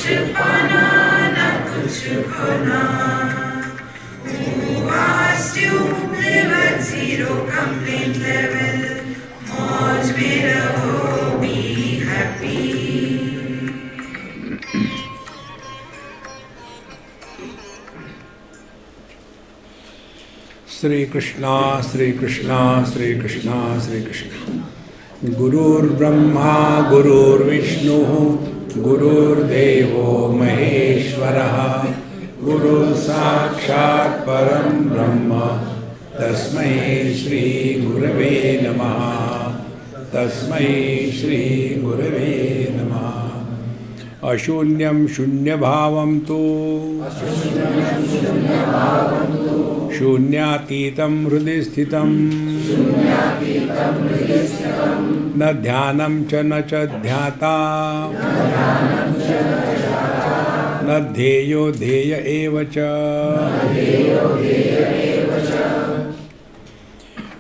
पाना ना कुछ खोना. Who asked you live at zero complaint level? मौज में रहो, be happy. श्री कृष्णा श्री कृष्णा श्री कृष्णा श्री कृष्णा. गुरुर्ब्रह्मा गुरुर्विष्णु गुरुर्देवो महेश्वरः. गुरुः साक्षात् परं ब्रह्म तस्मै श्री गुरवे नमः. तस्मै श्री गुरवे नमः. अशून्यं शून्यभावं तु शून्यातीतं हृदि स्थितं न ध्यानं च न च ध्याता न ध्येयो ध्येय एव च.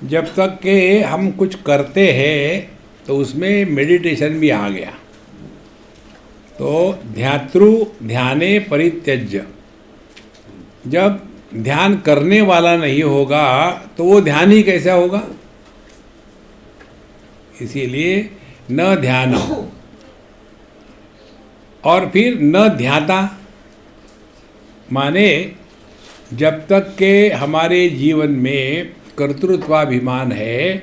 जब तक के हम कुछ करते हैं तो उसमें मेडिटेशन भी आ गया. तो ध्यातृ ध्याने परित्यज्य. जब ध्यान करने वाला नहीं होगा तो वो ध्यान ही कैसा होगा. इसीलिए न ध्यान और फिर न ध्याता, माने जब तक के हमारे जीवन में कर्तृत्वाभिमान है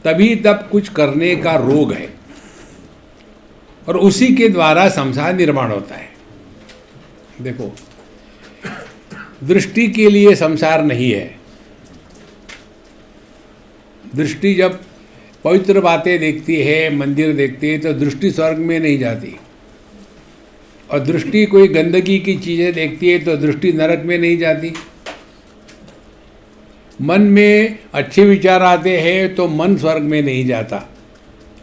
तभी तब कुछ करने का रोग है और उसी के द्वारा संसार निर्माण होता है. देखो, दृष्टि के लिए संसार नहीं है. दृष्टि जब पवित्र बातें देखती है, मंदिर देखती है, तो दृष्टि स्वर्ग में नहीं जाती. और दृष्टि कोई गंदगी की चीज़ें देखती है तो दृष्टि नरक में नहीं जाती. मन में अच्छे विचार आते हैं तो मन स्वर्ग में नहीं जाता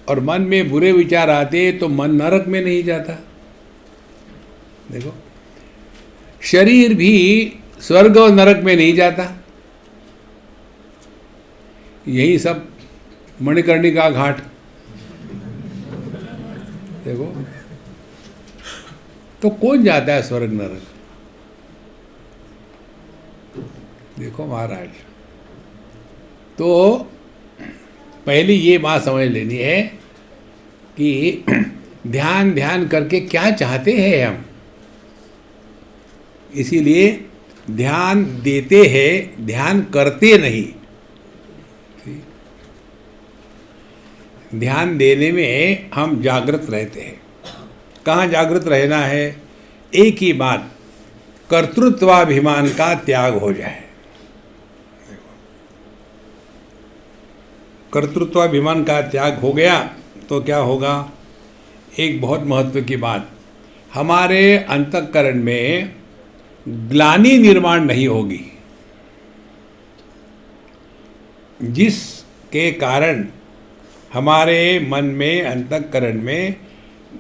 और मन में बुरे विचार आते हैं तो मन नरक में नहीं जाता. देखो, शरीर भी स्वर्ग और नरक में नहीं जाता. यही सब मणिकर्णिका घाट देखो, तो कौन जाता है स्वर्ग नरक. देखो महाराज, तो पहली ये बात समझ लेनी है कि ध्यान ध्यान करके क्या चाहते हैं हम. इसीलिए ध्यान देते हैं, ध्यान करते नहीं. ध्यान देने में हम जागृत रहते हैं. कहाँ जागृत रहना है? एक ही बात, कर्तृत्वाभिमान का त्याग हो जाए. कर्तृत्वाभिमान का त्याग हो गया तो क्या होगा? एक बहुत महत्व की बात, हमारे अंतःकरण में ग्लानि निर्माण नहीं होगी, जिसके कारण हमारे मन में अंतःकरण में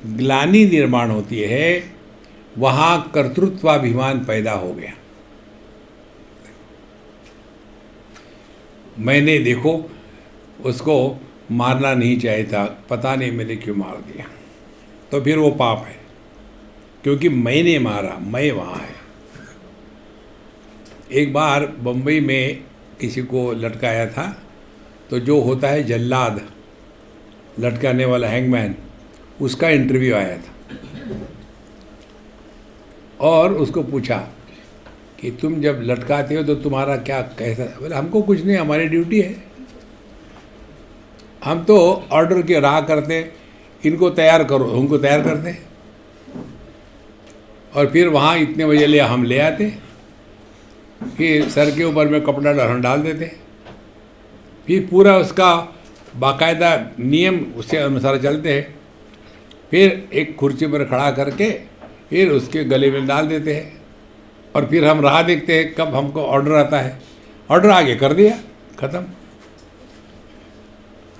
ग्लानि निर्माण होती है, वहाँ कर्तृत्वाभिमान पैदा हो गया. मैंने देखो उसको मारना नहीं चाहिए था, पता नहीं मैंने क्यों मार दिया, तो फिर वो पाप है, क्योंकि मैंने मारा, मैं वहाँ है. एक बार बम्बई में किसी को लटकाया था, तो जो होता है जल्लाद, लटकाने वाला हैंगमैन, उसका इंटरव्यू आया था और उसको पूछा कि तुम जब लटकाते हो तो तुम्हारा क्या कैसा. बोले हमको कुछ नहीं, हमारी ड्यूटी है, हम तो ऑर्डर की राह करते, इनको तैयार करो, उनको तैयार करते और फिर वहाँ इतने बजे ले हम ले आते, फिर सर के ऊपर में कपड़ा डाल देते, फिर पूरा उसका बाकायदा नियम उसके अनुसार चलते हैं, फिर एक कुर्सी पर खड़ा करके फिर उसके गले में डाल देते हैं और फिर हम राह देखते हैं कब हमको ऑर्डर आता है. ऑर्डर आगे कर दिया, ख़त्म.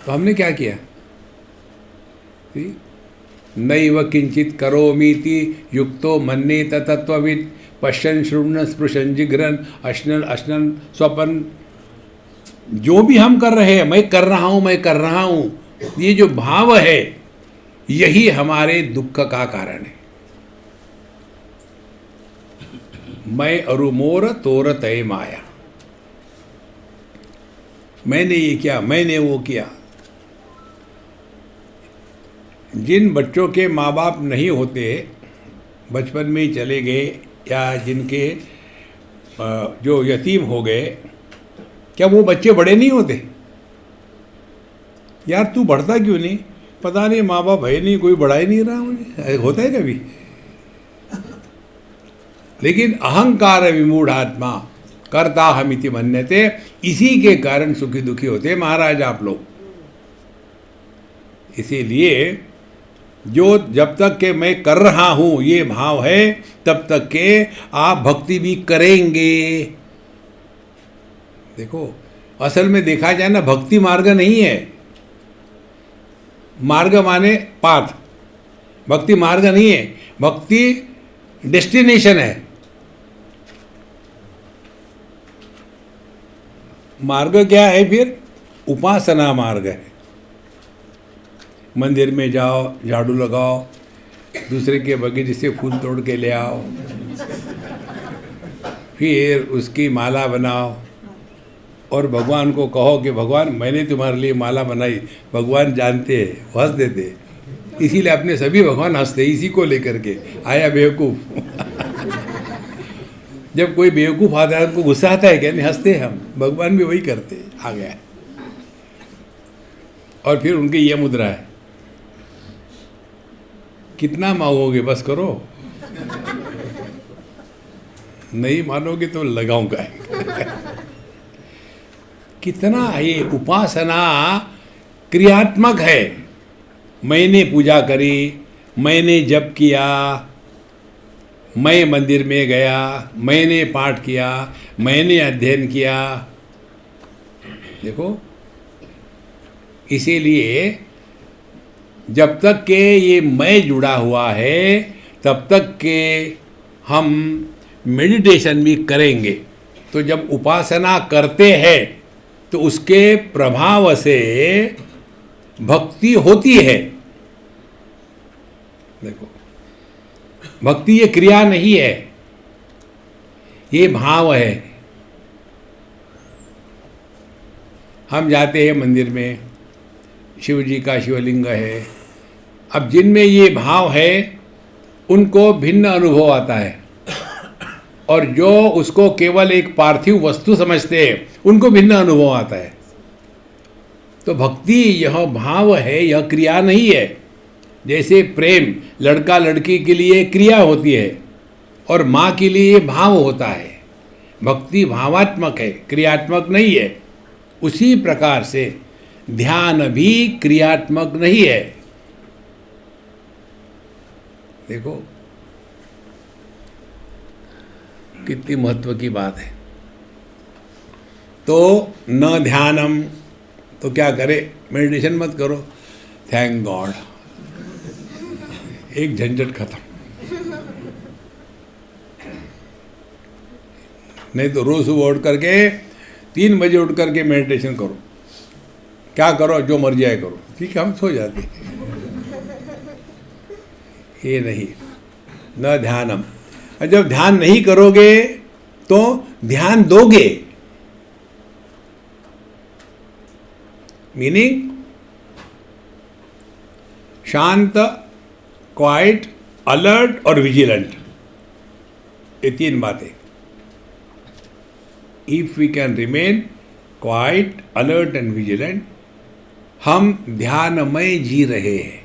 तो हमने क्या किया? नैव किंचित करोमीति युक्तो मन्येत तत्त्ववित् पश्यन् शृण्वन् स्पृशन् जिघ्रन् अश्नन् अश्नन् स्वपन्. जो भी हम कर रहे हैं, मैं कर रहा हूँ, मैं कर रहा हूँ, ये जो भाव है यही हमारे दुख का कारण है. मैं अरुमोर तोर तय माया, मैंने ये किया, मैंने वो किया। जिन बच्चों के माँ बाप नहीं होते, बचपन में ही चले गए, या जिनके जो यतीम हो गए, क्या वो बच्चे बड़े नहीं होते? यार तू बढ़ता क्यों नहीं? पता नहीं, माँ बाप है नहीं, कोई बढ़ा ही नहीं रहा मुझे। होता है कभी? लेकिन अहंकार विमूढ़ आत्मा करता हमिति मन्यते, इसी के कारण सुखी दुखी होते महाराज आप लोग। इसीलिए जो जब तक के मैं कर रहा हूँ ये भाव है, तब तक के आप भक्ति भी करेंगे। देखो, असल में देखा जाए ना, भक्ति मार्ग नहीं है। मार्ग माने पाथ, भक्ति मार्ग नहीं है, भक्ति डेस्टिनेशन है। मार्ग क्या है फिर? उपासना मार्ग है। मंदिर में जाओ, झाड़ू लगाओ, दूसरे के बगीचे से फूल तोड़ के ले आओ, फिर उसकी माला बनाओ और भगवान को कहो कि भगवान मैंने तुम्हारे लिए माला बनाई। भगवान जानते हैं, हंस देते, इसीलिए अपने सभी भगवान हंसते इसी को लेकर के। आया बेवकूफ़। जब कोई बेवकूफ़ आता है उनको गुस्सा आता है क्या? नहीं, हंसते हम। भगवान भी वही करते, आ गया। और फिर उनकी ये मुद्रा है, कितना मांगोगे बस करो, नहीं मानोगे तो लगाऊंगा। कितना ये उपासना क्रियात्मक है। मैंने पूजा करी, मैंने जप किया, मैं मंदिर में गया, मैंने पाठ किया, मैंने अध्ययन किया। देखो, इसीलिए जब तक के ये मैं जुड़ा हुआ है, तब तक के हम मेडिटेशन भी करेंगे। तो जब उपासना करते हैं तो उसके प्रभाव से भक्ति होती है। देखो, भक्ति ये क्रिया नहीं है, ये भाव है। हम जाते हैं मंदिर में, शिव जी का शिवलिंग है। अब जिनमें ये भाव है उनको भिन्न अनुभव आता है, और जो उसको केवल एक पार्थिव वस्तु समझते हैं उनको भिन्न अनुभव आता है। तो भक्ति यह भाव है, यह क्रिया नहीं है। जैसे प्रेम लड़का लड़की के लिए क्रिया होती है और माँ के लिए भाव होता है। भक्ति भावात्मक है, क्रियात्मक नहीं है। उसी प्रकार से ध्यान भी क्रियात्मक नहीं है। देखो कितनी महत्व की बात है। तो न ध्यानम, तो क्या करे? मेडिटेशन मत करो। थैंक गॉड, एक झंझट खत्म। नहीं तो रोज सुबह उठ करके 3 बजे उठ करके मेडिटेशन करो। क्या करो? जो मर्जी आए करो। ठीक है, हम सो जाते। ये नहीं, न ध्यानम। जब ध्यान नहीं करोगे तो ध्यान दोगे, मीनिंग शांत, क्वाइट, अलर्ट और विजिलेंट, ये 3 बातें। If we can remain quiet, alert and vigilant, हम ध्यानमय जी रहे हैं।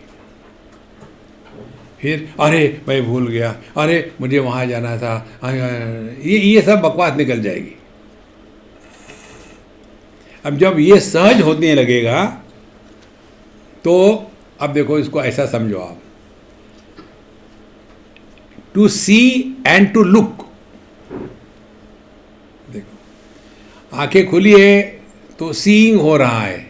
फिर अरे मैं भूल गया, अरे मुझे वहाँ जाना था, ये सब बकवास निकल जाएगी। अब जब ये सहज होने लगेगा तो अब देखो, इसको ऐसा समझो आप, to see and to look. देखो, आंखें खुली है तो सीइंग हो रहा है,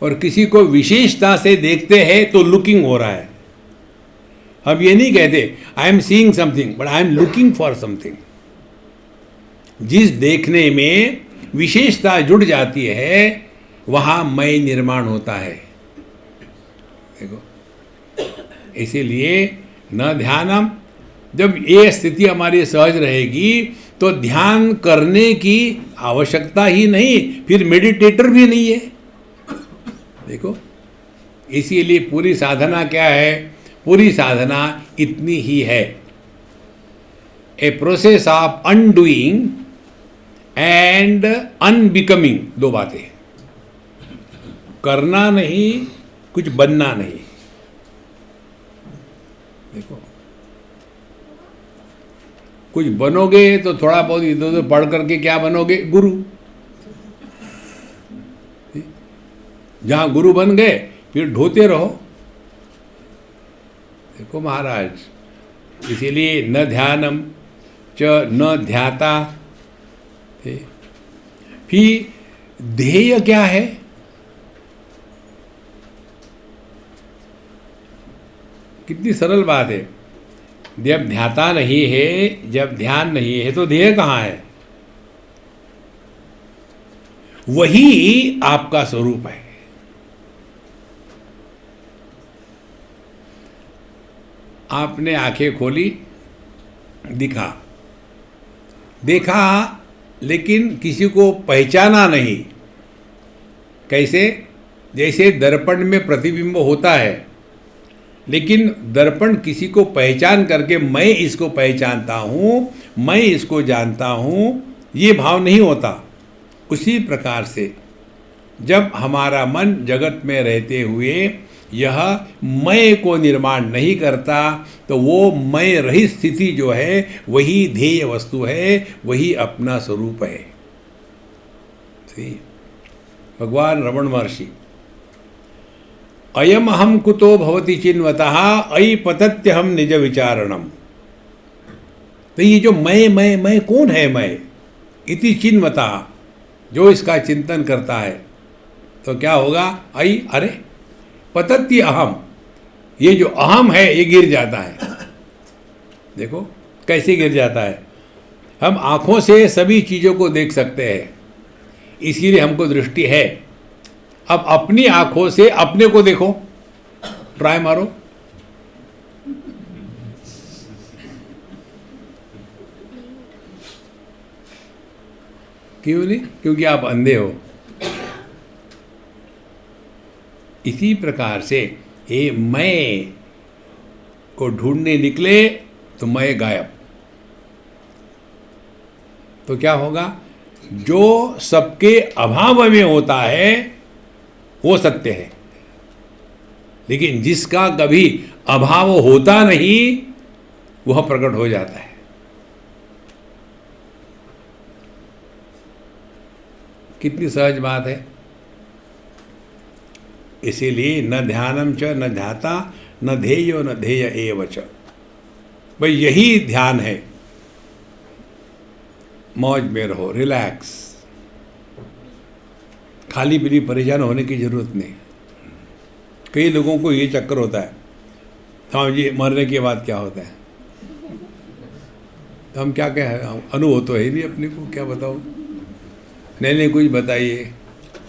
और किसी को विशेषता से देखते हैं तो लुकिंग हो रहा है। हम ये नहीं कहते I am seeing something, but I am looking for something. जिस देखने में विशेषता जुड़ जाती है वहाँ मैं निर्माण होता है। देखो, इसीलिए न ध्यानम जब ये स्थिति हमारी सहज रहेगी तो ध्यान करने की आवश्यकता ही नहीं, फिर मेडिटेटर भी नहीं है। देखो, इसीलिए पूरी साधना क्या है? पूरी साधना इतनी ही है, a process of undoing and unbecoming. दो बातें, करना नहीं, कुछ बनना नहीं। देखो, कुछ बनोगे तो थोड़ा बहुत इधर उधर पढ़ करके क्या बनोगे? गुरु। जहां गुरु बन गए फिर ढोते रहो। देखो महाराज, इसीलिए न ध्यानम च न ध्याता। फिर ध्येय क्या है? कितनी सरल बात है। जब ध्याता नहीं है, जब ध्यान नहीं है, तो ध्येय कहाँ है? वही आपका स्वरूप है। आपने आंखें खोली, देखा, लेकिन किसी को पहचाना नहीं। कैसे? जैसे दर्पण में प्रतिबिंब होता है, लेकिन दर्पण किसी को पहचान करके मैं इसको पहचानता हूँ, मैं इसको जानता हूँ, ये भाव नहीं होता। उसी प्रकार से जब हमारा मन जगत में रहते हुए यह मैं को निर्माण नहीं करता, तो वो मैं रहित स्थिति जो है वही ध्येय वस्तु है, वही अपना स्वरूप है। भगवान रमण महर्षि, अयम अहम कुतो भवति चिन्वतः अयि पतत्यहम निज विचारणम। तो ये जो मैं कौन है? मैं इति चिन्वतः, जो इसका चिंतन करता है तो क्या होगा? अयि, अरे पतत्य अहम, ये जो अहम है ये गिर जाता है। देखो कैसे गिर जाता है। हम आँखों से सभी चीज़ों को देख सकते हैं, इसीलिए हमको दृष्टि है। अब अपनी आँखों से अपने को देखो, ट्राई मारो। क्यों नहीं? क्योंकि आप अंधे हो। इसी प्रकार से ये मैं को ढूंढने निकले तो मैं गायब। तो क्या होगा? जो सबके अभाव में होता है वो सत्य है, लेकिन जिसका कभी अभाव होता नहीं वह प्रकट हो जाता है। कितनी सहज बात है। इसीलिए न ध्यानम च न ध्याता न ध्येयो न ध्येय एव च। भाई यही ध्यान है। मौज में रहो, रिलैक्स, खाली पीली परेशान होने की जरूरत नहीं। कई लोगों को ये चक्कर होता है, हाँ ये मरने के बाद क्या होता है। तो हम क्या कहें, अनुभव तो है नहीं अपने को, क्या बताओ। नहीं कुछ बताइए,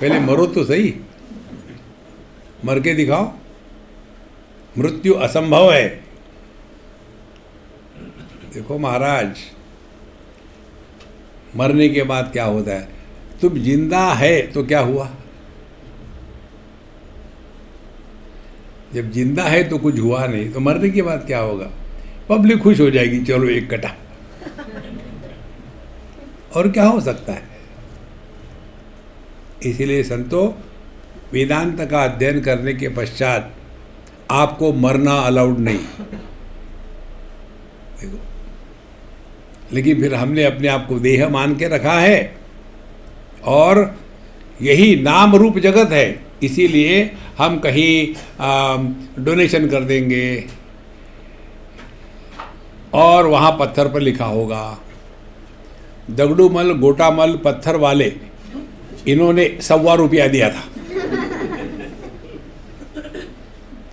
पहले मरो तो सही, मर के दिखाओ। मृत्यु असंभव है। देखो महाराज, मरने के बाद क्या होता है? तुम जिंदा है तो क्या हुआ? जब जिंदा है तो कुछ हुआ नहीं, तो मरने के बाद क्या होगा? पब्लिक खुश हो जाएगी, चलो एक कटा। और क्या हो सकता है? इसीलिए संतो, वेदांत का अध्ययन करने के पश्चात आपको मरना अलाउड नहीं। देखो, लेकिन फिर हमने अपने आप को देह मान के रखा है, और यही नाम रूप जगत है। इसीलिए हम कहीं डोनेशन कर देंगे और वहाँ पत्थर पर लिखा होगा दगड़ूमल गोटामल पत्थर वाले, इन्होंने 125 रुपया दिया था।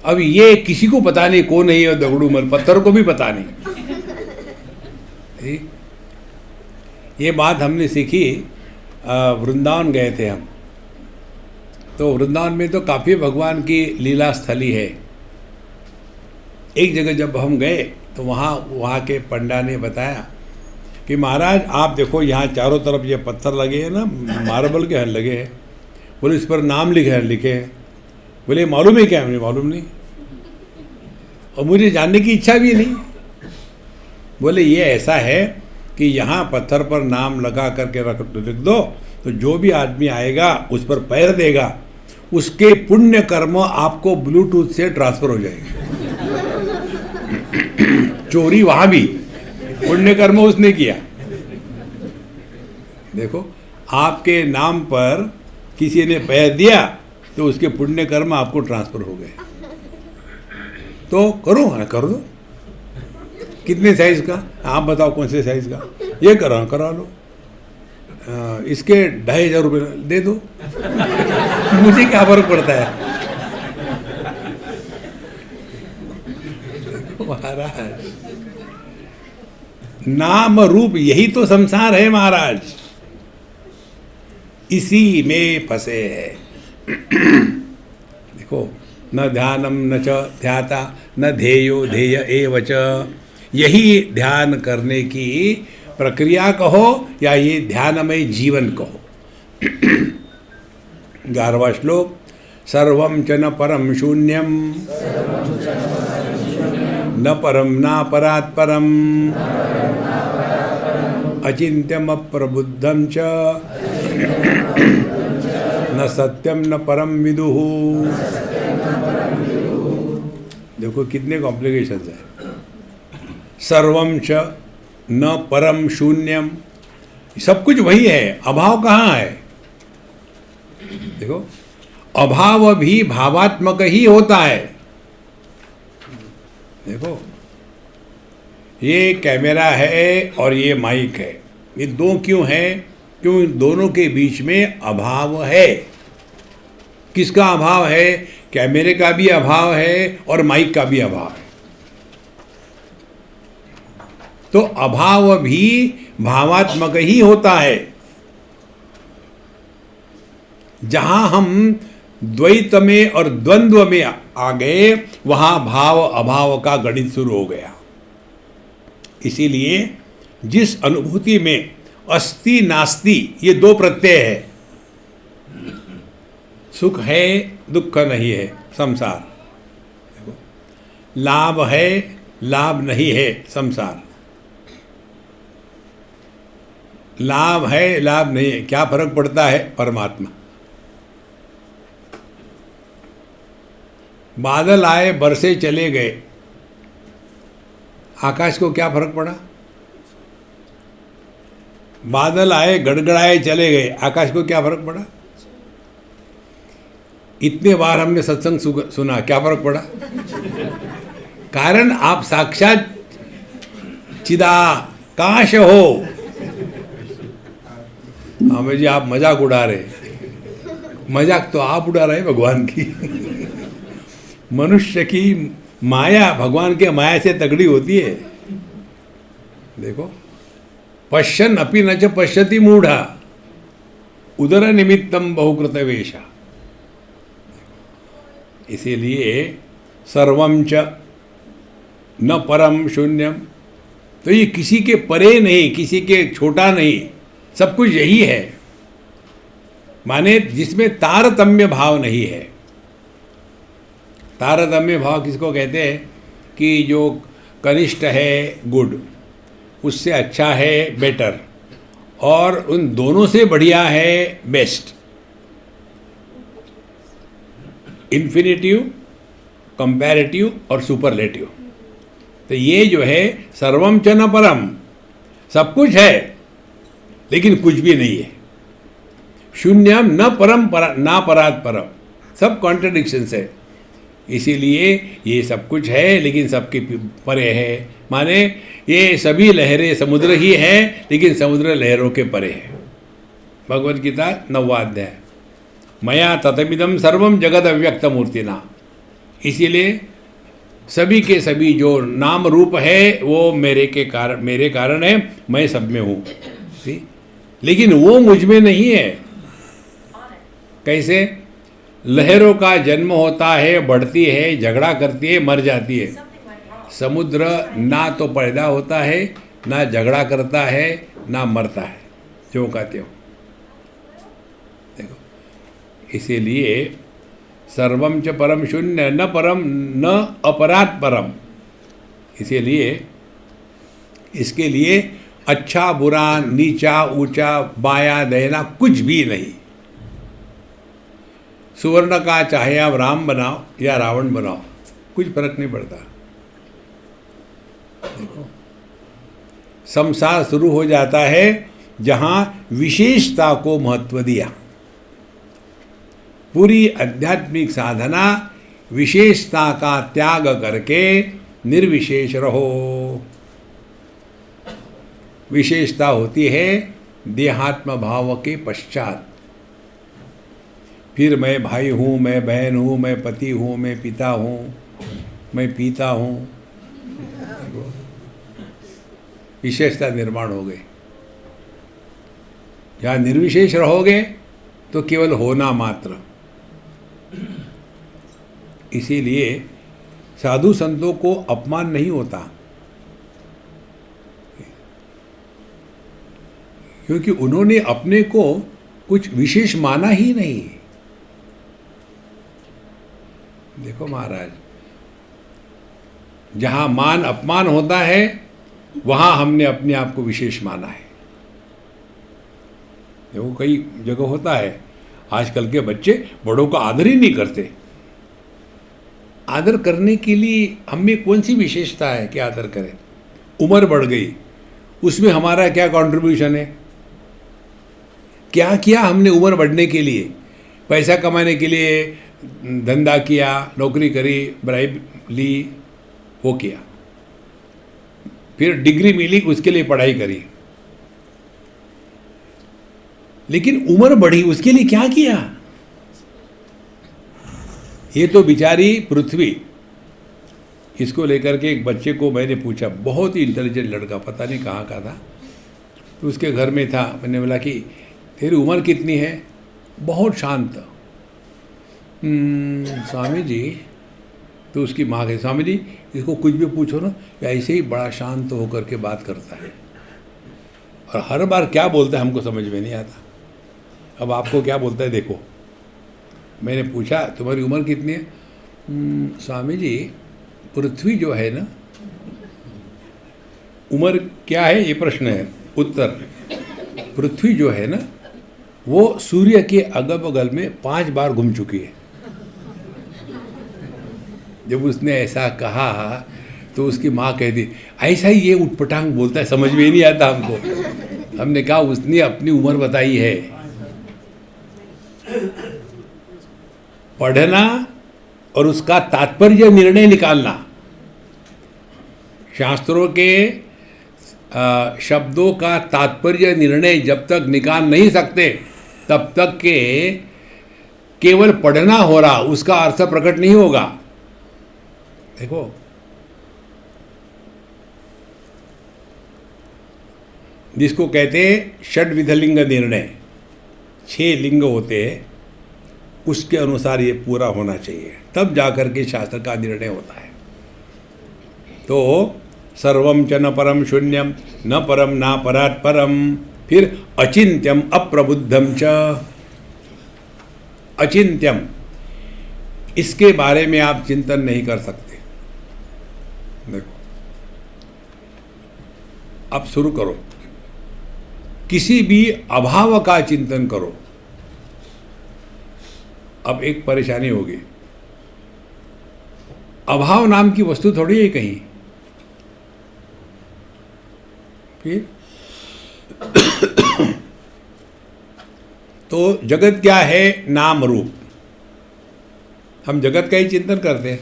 अब ये किसी को पता नहीं कौन है ये दगड़ूमल, पत्थर को भी पता नहीं। ये बात हमने सीखी, वृंदावन गए थे हम, तो वृंदावन में तो काफ़ी भगवान की लीला स्थली है। एक जगह जब हम गए तो वहाँ के पंडा ने बताया कि महाराज आप देखो यहाँ चारों तरफ ये पत्थर लगे हैं ना, मार्बल के लगे हैं। बोले इस पर नाम लिखे हैं। बोले मालूम है क्या? मुझे मालूम नहीं और मुझे जानने की इच्छा भी नहीं। बोले ये ऐसा है कि यहाँ पत्थर पर नाम लगा करके रख दो, तो जो भी आदमी आएगा उस पर पैर देगा, उसके पुण्य कर्म आपको ब्लूटूथ से ट्रांसफर हो जाएंगे। चोरी वहाँ भी, पुण्य कर्म उसने किया। देखो, आपके नाम पर किसी ने पैर दिया तो उसके पुण्य कर्म आपको ट्रांसफर हो गए। तो करो, कर दो। कितने साइज का? आप बताओ कौन से साइज का? ये करा लो। इसके 2500 रुपये दे दो। मुझे क्या फर्क पड़ता है? महाराज, नाम रूप यही तो संसार है महाराज, इसी में फंसे है। देखो, न ध्यानम न च ध्याता न ध्येयो ध्येय एव च। यही ध्यान करने की प्रक्रिया कहो या ये ध्यानमय जीवन कहो। 11वां श्लोक, सर्वं च न परम शून्यम न परम नापरात् परम अचिंत्यम अप्रबुद्धम च न सत्यम न परम विदुः। देखो कितने कॉम्प्लिकेशंस है। सर्वम च न परम शून्यम, सब कुछ वही है, अभाव कहाँ है? देखो, अभाव भी भावात्मक ही होता है। देखो, ये कैमरा है और ये माइक है, ये दो क्यों है? क्यों? इन दोनों के बीच में अभाव है। किसका अभाव है? कैमरे का भी अभाव है और माइक का भी अभाव है। तो अभाव भी भावात्मक ही होता है। जहां हम द्वैत में और द्वंद्व में आ गए, वहां भाव अभाव का गणित शुरू हो गया। इसीलिए जिस अनुभूति में अस्ति नास्ति ये दो प्रत्यय है, सुख है दुख नहीं है, संसार। देखो, लाभ है लाभ नहीं है, संसार। लाभ है लाभ नहीं है, क्या फर्क पड़ता है? परमात्मा। बादल आए बरसे चले गए, आकाश को क्या फर्क पड़ा? बादल आए गड़गड़ाए चले गए, आकाश को क्या फर्क पड़ा? इतने बार हमने सत्संग सुना, क्या फर्क पड़ा? कारण आप साक्षात चिदाकाश हो। हाँ भाई जी, आप मजाक उड़ा रहे। मजाक तो आप उड़ा रहे भगवान की। मनुष्य की माया भगवान के माया से तगड़ी होती है। देखो, पश्यन् अपि न च पश्यति मूढ़ा उदर निमित्तम बहुकृत वेशा। इसीलिए सर्वं च न परम शून्यम, तो ये किसी के परे नहीं, किसी के छोटा नहीं, सब कुछ यही है। माने जिसमें तारतम्य भाव नहीं है। तारतम्य भाव किसको कहते हैं? कि जो कनिष्ठ है गुड, उससे अच्छा है बेटर, और उन दोनों से बढ़िया है बेस्ट। इन्फिनिटिव, कंपैरेटिव और सुपरलेटिव। तो ये जो है सर्वम च न परम, सब कुछ है लेकिन कुछ भी नहीं है। शून्यम न परम ना परात् परम, सब कॉन्ट्रडिक्शंस है। इसीलिए ये सब कुछ है लेकिन सबके परे है। माने ये सभी लहरें समुद्र ही है लेकिन समुद्र लहरों के परे है। भगवद गीता 9वां अध्याय, मया ततमिदं सर्वम जगद अव्यक्त मूर्तिना। इसीलिए सभी के सभी जो नाम रूप है वो मेरे कारण है, मैं सब में हूँ। लेकिन वो मुझ में नहीं है। कैसे? लहरों का जन्म होता है, बढ़ती है, झगड़ा करती है, मर जाती है। समुद्र ना तो पैदा होता है, ना झगड़ा करता है, ना मरता है, जो का त्यों। देखो, इसीलिए सर्वम च परम शून्य न परम न अपराध परम। इसीलिए इसके लिए अच्छा बुरा, नीचा ऊंचा, बाया दहना कुछ भी नहीं। सुवर्ण का चाहे आप राम बनाओ या रावण बनाओ, कुछ फर्क नहीं पड़ता। देखो, संसार शुरू हो जाता है जहां विशेषता को महत्व दिया। पूरी आध्यात्मिक साधना विशेषता का त्याग करके निर्विशेष रहो। विशेषता होती है देहात्म भाव के पश्चात। फिर मैं भाई हूँ, मैं बहन हूँ, मैं पति हूँ, मैं पिता हूँ, मैं पीता हूँ, विशेषता निर्माण हो गई। जहाँ निर्विशेष रहोगे तो केवल होना मात्र। इसीलिए साधु संतों को अपमान नहीं होता, क्योंकि उन्होंने अपने को कुछ विशेष माना ही नहीं। देखो महाराज, जहां मान अपमान होता है वहां हमने अपने आप को विशेष माना है। देखो, कई जगह होता है, आजकल के बच्चे बड़ों का आदर ही नहीं करते। आदर करने के लिए हमें कौन सी विशेषता है कि आदर करें? उम्र बढ़ गई, उसमें हमारा क्या कंट्रीब्यूशन है? क्या किया हमने उम्र बढ़ने के लिए? पैसा कमाने के लिए धंधा किया, नौकरी करी, ब्राइब ली, वो किया, फिर डिग्री मिली, उसके लिए पढ़ाई करी, लेकिन उम्र बढ़ी, उसके लिए क्या किया? ये तो बेचारी पृथ्वी। इसको लेकर के एक बच्चे को मैंने पूछा, बहुत ही इंटेलिजेंट लड़का, पता नहीं कहाँ का था, तो उसके घर में था। मैंने बोला कि तेरी उम्र कितनी है? बहुत शांत। स्वामी जी। तो उसकी माँ कही, स्वामी जी इसको कुछ भी पूछो ना, या ऐसे ही बड़ा शांत होकर के बात करता है, और हर बार क्या बोलता है हमको समझ में नहीं आता। अब आपको क्या बोलता है देखो। मैंने पूछा, तुम्हारी उम्र कितनी है? स्वामी जी पृथ्वी जो है ना, उम्र क्या है ये प्रश्न है। उत्तर, पृथ्वी जो है ना वो सूर्य के अगल बगल में 5 बार घूम चुकी है। जब उसने ऐसा कहा तो उसकी माँ कहती, ऐसा ही ये उटपटांग बोलता है, समझ में ही नहीं आता हमको। हमने कहा उसने अपनी उम्र बताई है। पढ़ना और उसका तात्पर्य निर्णय निकालना, शास्त्रों के शब्दों का तात्पर्य निर्णय जब तक निकाल नहीं सकते तब तक के केवल पढ़ना हो रहा, उसका अर्थ प्रकट नहीं होगा। देखो, जिसको कहते हैं षड्विध लिंग निर्णय, 6 लिंग होते हैं, उसके अनुसार ये पूरा होना चाहिए, तब जाकर के शास्त्र का निर्णय होता है। तो सर्वम च न परम शून्यम न परम ना परात् परम, फिर अचिंत्यम अप्रबुद्धम च। अचिंत्यम, इसके बारे में आप चिंतन नहीं कर सकते। देखो, अब शुरू करो, किसी भी अभाव का चिंतन करो। अब एक परेशानी होगी, अभाव नाम की वस्तु थोड़ी है कहीं। फिर तो जगत क्या है? नाम रूप। हम जगत का ही चिंतन करते हैं,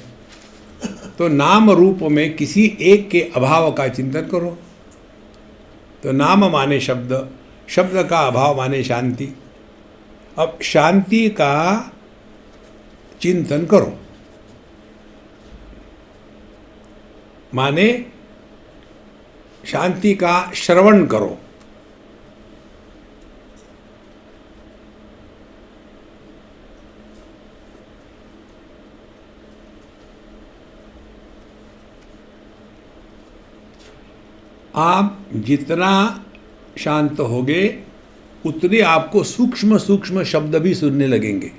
तो नाम रूप में किसी एक के अभाव का चिंतन करो। तो नाम माने शब्द, शब्द का अभाव माने शांति। अब शांति का चिंतन करो, माने शांति का श्रवण करो। आप जितना शांत होगे उतने आपको सूक्ष्म सूक्ष्म शब्द भी सुनने लगेंगे।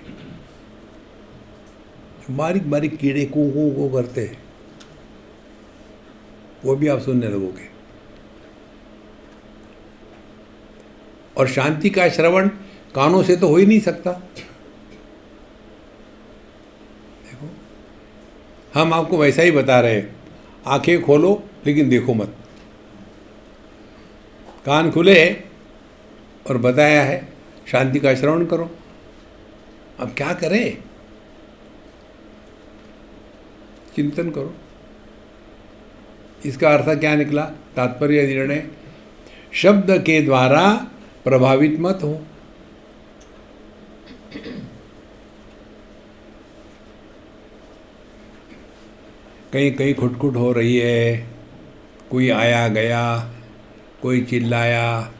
बारीक बारीक कीड़े को करते हैं, वो भी आप सुनने लगोगे। और शांति का श्रवण कानों से तो हो ही नहीं सकता। देखो, हम आपको वैसा ही बता रहे हैं, आंखें खोलो लेकिन देखो मत। कान खुले और बताया है शांति का श्रवण करो। अब क्या करें? चिंतन करो। इसका अर्थ क्या निकला? तात्पर्य निर्णय, शब्द के द्वारा प्रभावित मत हो। कहीं कहीं खुटखुट हो रही है, कोई आया गया, कोई चिल्लाया।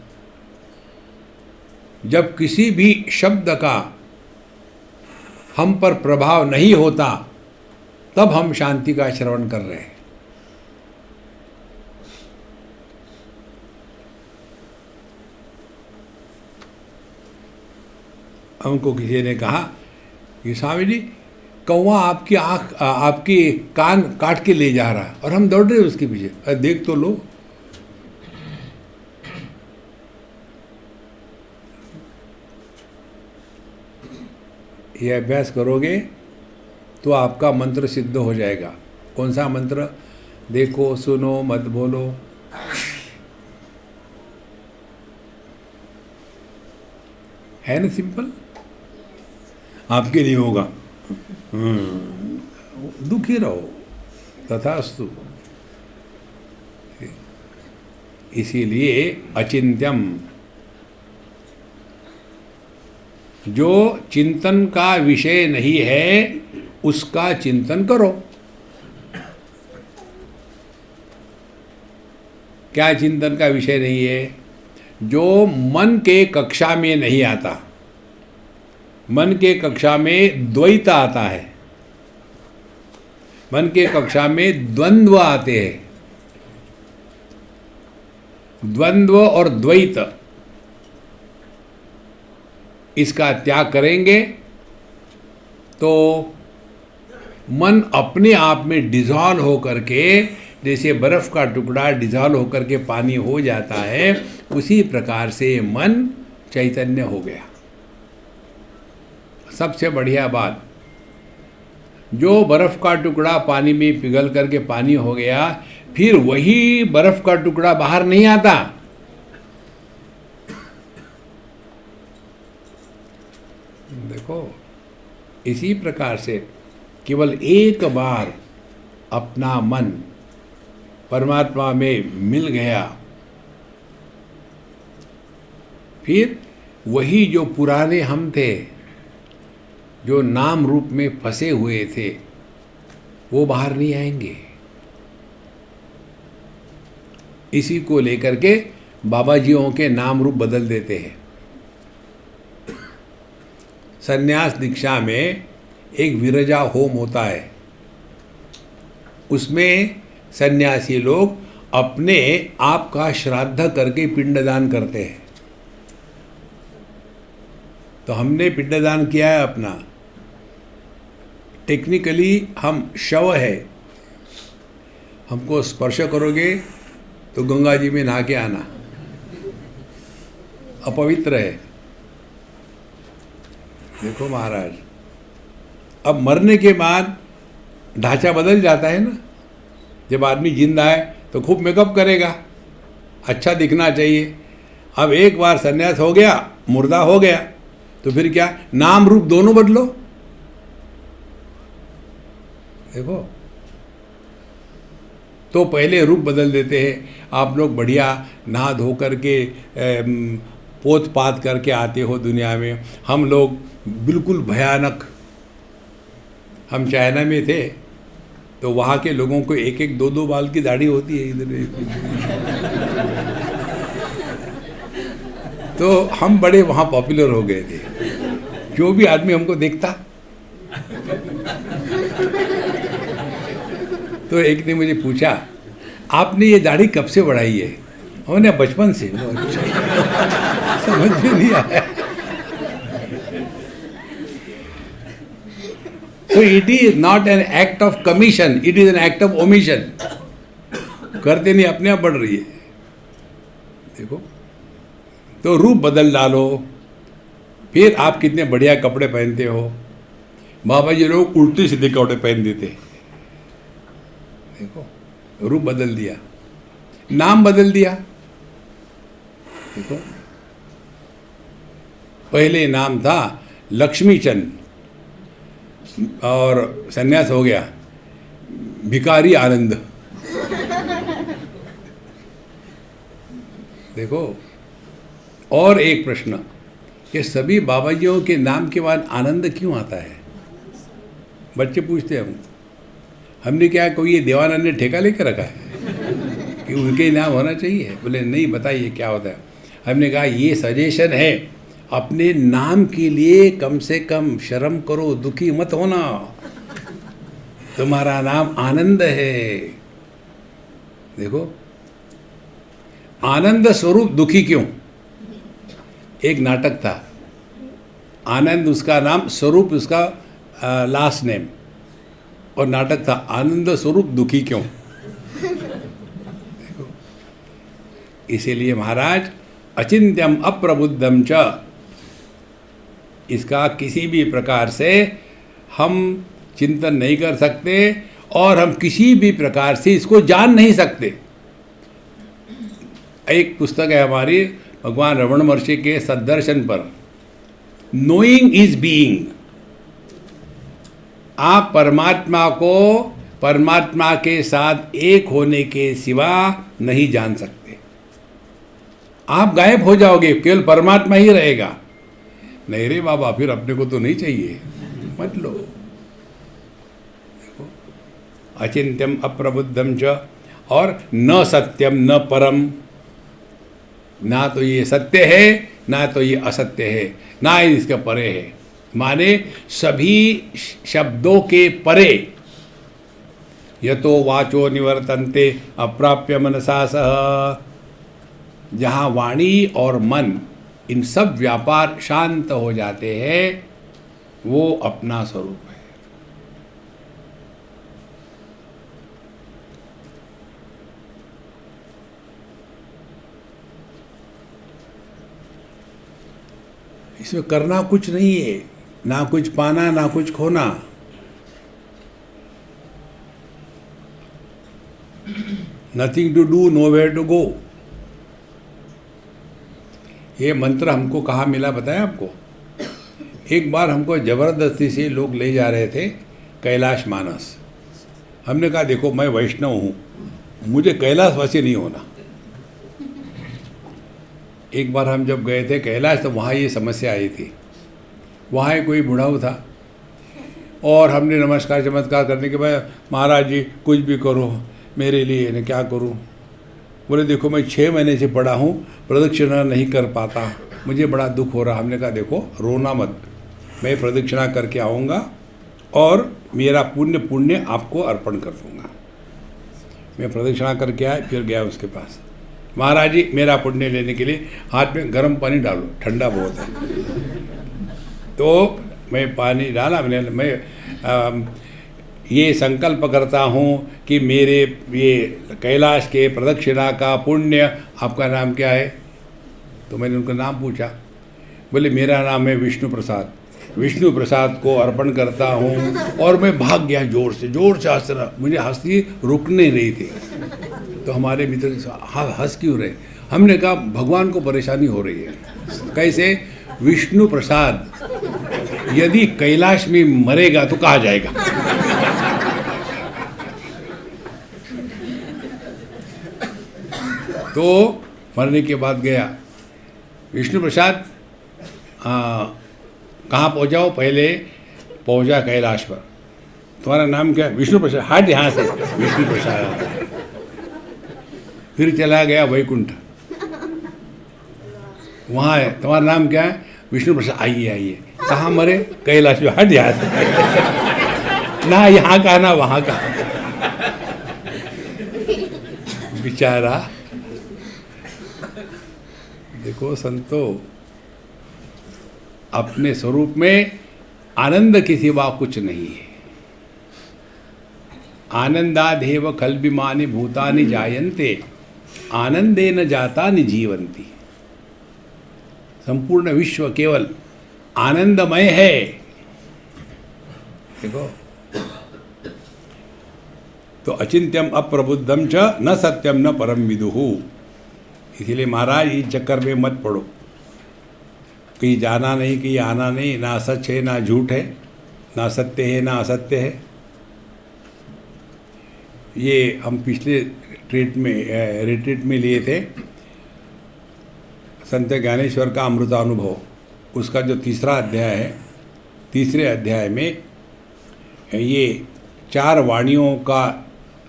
जब किसी भी शब्द का हम पर प्रभाव नहीं होता तब हम शांति का श्रवण कर रहे हैं। हमको किसी ने कहा कि स्वामी जी, कौवा आपकी आँख आपकी कान काट के ले जा रहा है और हम दौड़ रहे हैं उसके पीछे। अरे देख तो लो। ये अभ्यास करोगे तो आपका मंत्र सिद्ध हो जाएगा। कौन सा मंत्र? देखो, सुनो, मत बोलो। है ना सिंपल? आपके लिए होगा। दुखी रहो, तथास्तु। इसीलिए अचिंत्यम, जो चिंतन का विषय नहीं है उसका चिंतन करो। क्या चिंतन का विषय नहीं है? जो मन के कक्षा में नहीं आता। मन के कक्षा में द्वैत आता है, मन के कक्षा में द्वंद्व आते हैं। द्वंद्व और द्वैत, इसका त्याग करेंगे तो मन अपने आप में डिजॉल्व हो करके, जैसे बर्फ का टुकड़ा डिजॉल्व होकर के पानी हो जाता है, उसी प्रकार से मन चैतन्य हो गया। सबसे बढ़िया बात, जो बर्फ का टुकड़ा पानी में पिघल करके पानी हो गया, फिर वही बर्फ का टुकड़ा बाहर नहीं आता। देखो, इसी प्रकार से केवल एक बार अपना मन परमात्मा में मिल गया, फिर वही जो पुराने हम थे, जो नाम रूप में फंसे हुए थे, वो बाहर नहीं आएंगे। इसी को लेकर के बाबा जियों के नाम रूप बदल देते हैं। संन्यास दीक्षा में एक विरजा होम होता है, उसमें सन्यासी लोग अपने आप का श्राद्ध करके पिंडदान करते हैं। तो हमने पिंडदान किया है अपना। टेक्निकली हम शव है, हमको स्पर्श करोगे तो गंगा जी में नहा के आना, अपवित्र है। देखो महाराज, अब मरने के बाद ढांचा बदल जाता है ना। जब आदमी जिंदा है तो खूब मेकअप करेगा, अच्छा दिखना चाहिए। अब एक बार सन्यास हो गया, मुर्दा हो गया, तो फिर क्या, नाम रूप दोनों बदलो। देखो, तो पहले रूप बदल देते हैं। आप लोग बढ़िया नहा धो करके पोत पात करके आते हो दुनिया में। हम लोग बिल्कुल भयानक। हम चाइना में थे तो वहाँ के लोगों को एक एक दो दो बाल की दाढ़ी होती है इधर। तो हम बड़े वहाँ पॉपुलर हो गए थे। जो भी आदमी हमको देखता तो एक ने मुझे पूछा, आपने ये दाढ़ी कब से बढ़ाई है? हमने बचपन से समझ में नहीं आया। So it is not an act of commission, it is an act of omission. करते नहीं, अपने आप बढ़ रही है। देखो, तो रूप बदल डालो, फिर आप कितने बढ़िया कपड़े पहनते हो। बाबा जी लोग उल्टे सीधे कपड़े पहन देते। देखो, रूप बदल दिया, नाम बदल दिया। देखो, पहले नाम था लक्ष्मीचंद और सन्यास हो गया भिकारी आनंद। देखो, और एक प्रश्न कि सभी बाबाजियों के नाम के बाद आनंद क्यों आता है? बच्चे पूछते हैं हमने क्या कोई ये देवानंद ने ठेका लेके रखा है कि उनके नाम होना चाहिए? बोले नहीं, बताइए क्या होता है। हमने कहा ये सजेशन है, अपने नाम के लिए कम से कम शर्म करो, दुखी मत होना। तुम्हारा नाम आनंद है। देखो, आनंद स्वरूप दुखी क्यों? एक नाटक था, आनंद उसका नाम, स्वरूप उसका लास्ट नेम, और नाटक था आनंद स्वरूप दुखी क्यों। देखो, इसीलिए महाराज अचिंत्यम अप्रबुद्धम च, इसका किसी भी प्रकार से हम चिंतन नहीं कर सकते और हम किसी भी प्रकार से इसको जान नहीं सकते। एक पुस्तक है हमारी भगवान रमण महर्षि के सद्दर्शन पर, नोइंग इज बीइंग। आप परमात्मा को परमात्मा के साथ एक होने के सिवा नहीं जान सकते। आप गायब हो जाओगे, केवल परमात्मा ही रहेगा। नहीं रे बाबा, फिर अपने को तो नहीं चाहिए, मत लो। देखो, अचिंत्यम अप्रबुद्धम च, और न सत्यम न परम, ना तो ये सत्य है ना तो ये असत्य है, ना इसके परे है। माने सभी शब्दों के परे। यतो वाचो निवर्तन्ते अप्राप्य मनसा सह, जहाँ वाणी और मन इन सब व्यापार शांत हो जाते हैं, वो अपना स्वरूप है। इसमें करना कुछ नहीं है, ना कुछ पाना ना कुछ खोना। Nothing to do, nowhere to go. ये मंत्र हमको कहाँ मिला बताएं आपको? एक बार हमको जबरदस्ती से लोग ले जा रहे थे कैलाश मानस। हमने कहा देखो मैं वैष्णव हूँ, मुझे कैलाशवासी नहीं होना। एक बार हम जब गए थे कैलाश तो वहाँ ये समस्या आई थी। वहाँ एक कोई बुढ़ाऊ था और हमने नमस्कार चमत्कार करने के बाद, महाराज जी कुछ भी करो मेरे लिए, ने क्या करूँ? बोले देखो मैं 6 महीने से पड़ा हूँ, प्रदक्षिणा नहीं कर पाता, मुझे बड़ा दुख हो रहा। हमने कहा देखो रोना मत, मैं प्रदक्षिणा करके आऊँगा और मेरा पुण्य आपको अर्पण कर दूँगा। मैं प्रदक्षिणा करके आया, फिर गया उसके पास, महाराज जी मेरा पुण्य लेने के लिए हाथ में गर्म पानी डालो, ठंडा बहुत है। तो मैं पानी डाला, मैं ये संकल्प करता हूँ कि मेरे ये कैलाश के प्रदक्षिणा का पुण्य, आपका नाम क्या है? तो मैंने उनका नाम पूछा। बोले मेरा नाम है विष्णु प्रसाद। विष्णु प्रसाद को अर्पण करता हूँ। और मैं भाग गया जोर से हंस रहा, मुझे हंसी रुक नहीं रही थी। तो हमारे मित्र हंस क्यों रहे? हमने कहा भगवान को परेशानी हो रही है। कैसे? विष्णु प्रसाद यदि कैलाश में मरेगा तो कहाँ जाएगा? तो मरने के बाद गया विष्णु प्रसाद, कहाँ पहुँचाओ? पहले पहुँचा कैलाश पर। तुम्हारा नाम क्या है? विष्णु प्रसाद। हट यहाँ से, विष्णु प्रसाद। फिर चला गया वैकुंठ, वहाँ है, तुम्हारा नाम क्या है? विष्णु प्रसाद। आइए। कहाँ मरे? कैलाश में। हट यहाँ से, ना यहाँ का ना वहाँ का। बेचारा देखो संतो, अपने स्वरूप में आनंद के सिवा कुछ नहीं है। आनंदादेव खल्बिमानि भूतानि जायन्ते आनंदेन जातानि जीवन्ति। संपूर्ण विश्व केवल आनंदमय है। देखो, तो अचिंत्यम अप्रबुद्धम च न सत्यम न परम विदुः। इसीलिए महाराज इस चक्कर में मत पड़ो, कहीं जाना नहीं, कहीं आना नहीं, ना सच है ना झूठ है, ना सत्य है ना असत्य है। ये हम पिछले रिट्रीट में लिए थे संत ज्ञानेश्वर का अमृतानुभव, उसका जो तीसरा अध्याय है, तीसरे अध्याय में ये 4 वाणियों का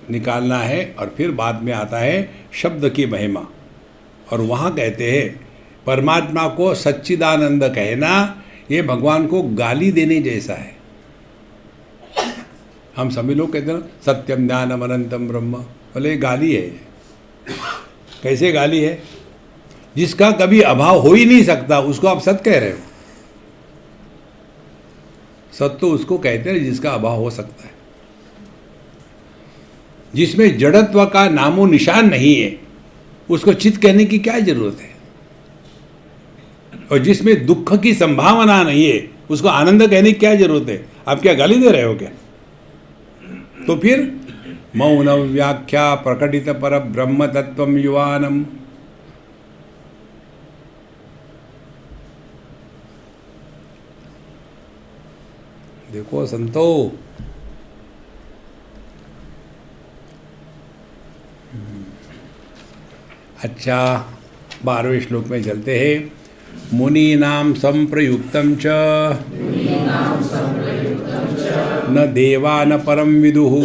निकालना है और फिर बाद में आता है शब्द की महिमा। और वहाँ कहते हैं परमात्मा को सच्चिदानंद कहना ये भगवान को गाली देने जैसा है। हम सभी लोग कहते हैं सत्यम ज्ञानम अनंतम ब्रह्म, बोले गाली है। कैसे गाली है? जिसका कभी अभाव हो ही नहीं सकता उसको आप सत्य कह रहे हो। सत्य तो उसको कहते हैं जिसका अभाव हो सकता है, जिसमें जड़त्व का नामो निशान नहीं है, उसको चित्त कहने की क्या जरूरत है? और जिसमें दुख की संभावना नहीं है उसको आनंद कहने की क्या जरूरत है? आप क्या गाली दे रहे हो क्या? तो फिर मौन व्याख्या प्रकटित पर ब्रह्म तत्वम युवानम। देखो संतो, अच्छा 12वें श्लोक में चलते हैं। मुनीनां संप्रयुक्तं च न देवा न परम विदुः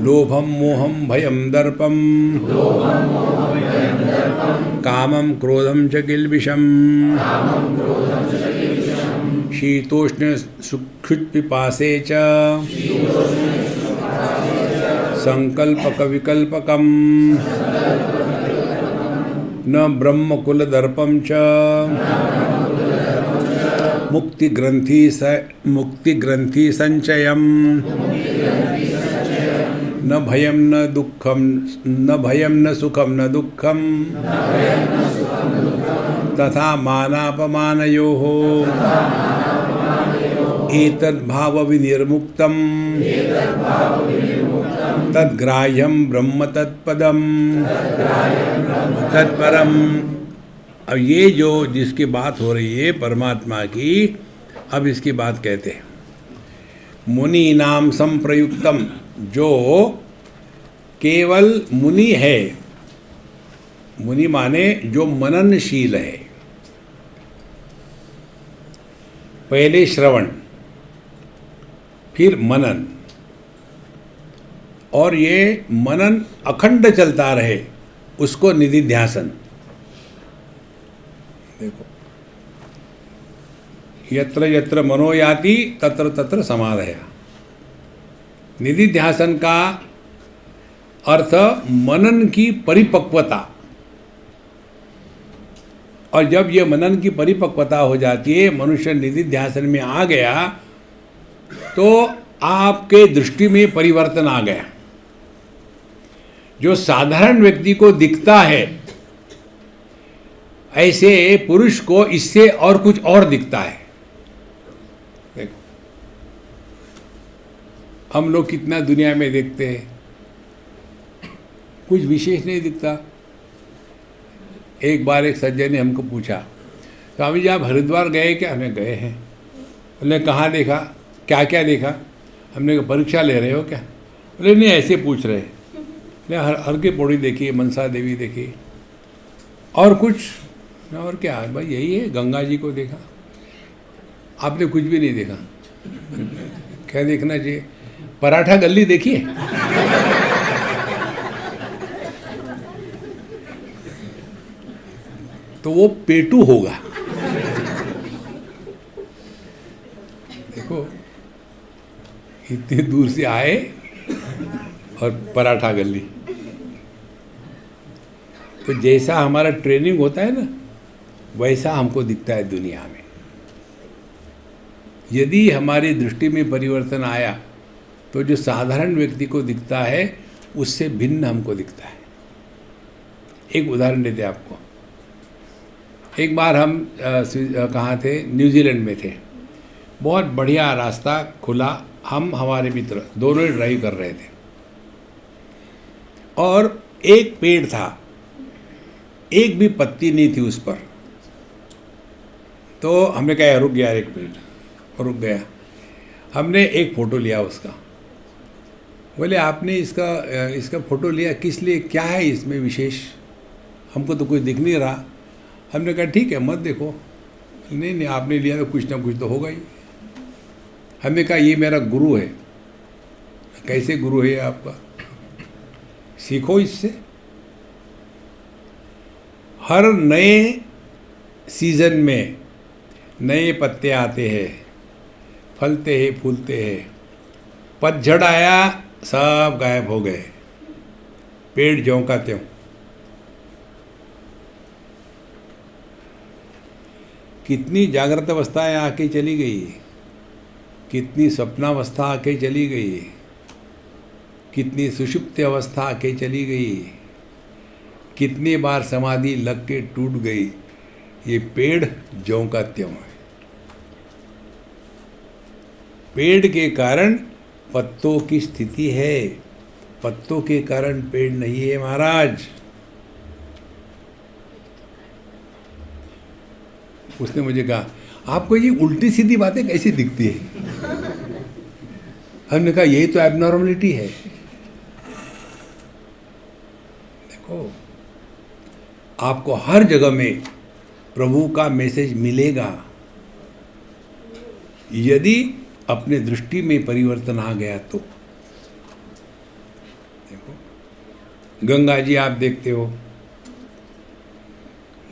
लोभं मोहं भयं दर्पं कामं क्रोधं च किल्बिषम् शीतोष्ण सुखुत्पिपासे च संकल्पक विकल्पकम न ब्रह्मकुलदर्पं च मुक्तिग्रंथि संचयम् न भयं न दुःखं न भयं न सुखं न दुःखं तथा मानापमानयोः एतद्भाव विनिर्मुक्तम् तद्ग्राह्यं ब्रह्म तत्पदम तत्परम। अब ये जो जिसकी बात हो रही है परमात्मा की, अब इसकी बात कहते हैं। मुनि नाम संप्रयुक्तम, जो केवल मुनि है, मुनि माने जो मननशील है। पहले श्रवण, फिर मनन, और ये मनन अखंड चलता रहे, उसको निधिध्यासन। देखो, यत्र यत्र मनो याति तत्र तत्र समाधया। निधिध्यासन का अर्थ मनन की परिपक्वता, और जब ये मनन की परिपक्वता हो जाती है, मनुष्य निधिध्यासन में आ गया, तो आपके दृष्टि में परिवर्तन आ गया। जो साधारण व्यक्ति को दिखता है, ऐसे पुरुष को इससे और कुछ और दिखता है। देखो, हम लोग कितना दुनिया में देखते हैं, कुछ विशेष नहीं दिखता। एक बार एक सज्जन ने हमको पूछा, स्वामी जी आप हरिद्वार गए क्या? हमें गए हैं। बोले कहाँ देखा, क्या क्या देखा? हमने कहा परीक्षा ले रहे हो क्या? बोले नहीं, ऐसे पूछ रहे। हर की पौड़ी देखी, मनसा देवी देखी, और कुछ? और क्या भाई, यही है, गंगा जी को देखा। आपने कुछ भी नहीं देखा? क्या देखना चाहिए? पराठा गली देखिए। तो वो पेटू होगा। देखो, इतने दूर से आए और पराठा गली। तो जैसा हमारा ट्रेनिंग होता है ना, वैसा हमको दिखता है दुनिया में। यदि हमारी दृष्टि में परिवर्तन आया तो जो साधारण व्यक्ति को दिखता है उससे भिन्न हमको दिखता है। एक उदाहरण देते आपको। एक बार हम कहाँ थे, न्यूजीलैंड में थे। बहुत बढ़िया रास्ता खुला, हम हमारे मित्र दोनों ही ड्राइव कर रहे थे और एक पेड़ था, एक भी पत्ती नहीं थी उस पर। तो हमने कहा रुक गया, एक पेड़ रुक गया। हमने एक फ़ोटो लिया उसका। बोले आपने इसका फ़ोटो लिया किस लिए, क्या है इसमें विशेष, हमको तो कुछ दिख नहीं रहा। हमने कहा ठीक है मत देखो। नहीं आपने लिया तो कुछ ना कुछ तो होगा ही। हमने कहा ये मेरा गुरु है। कैसे गुरु है आपका, सीखो इससे। हर नए सीज़न में नए पत्ते आते हैं, फलते हैं, फूलते हैं। पतझड़ आया, सब गायब हो गए, पेड़ ज्यों का त्यों। कितनी जागृत अवस्थाएं आके चली गई, कितनी स्वप्नावस्था आके चली गई, कितनी सुषुप्त अवस्था आके चली गई, कितनी बार समाधि लग के टूट गई। ये पेड़ ज्यों का त्यों है। पेड़ के कारण पत्तों की स्थिति है, पत्तों के कारण पेड़ नहीं है महाराज। उसने मुझे कहा आपको ये उल्टी सीधी बातें कैसी दिखती है। हमने कहा यही तो एबनॉर्मलिटी है। देखो आपको हर जगह में प्रभु का मैसेज मिलेगा, यदि अपने दृष्टि में परिवर्तन आ गया तो। देखो गंगा जी आप देखते हो,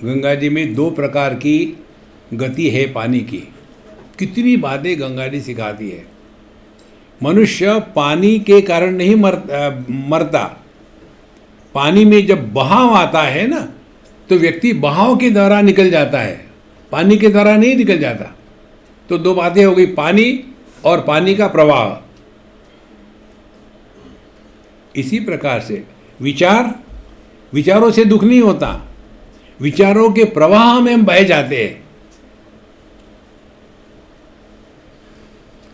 गंगा जी में 2 प्रकार की गति है पानी की। कितनी बातें गंगा जी सिखाती है। मनुष्य पानी के कारण नहीं मरता। पानी में जब बहाव आता है ना, तो व्यक्ति बहाव के द्वारा निकल जाता है, पानी के द्वारा नहीं निकल जाता। तो 2 बातें हो गई, पानी और पानी का प्रवाह। इसी प्रकार से विचारों से दुख नहीं होता, विचारों के प्रवाह में हम बह जाते हैं।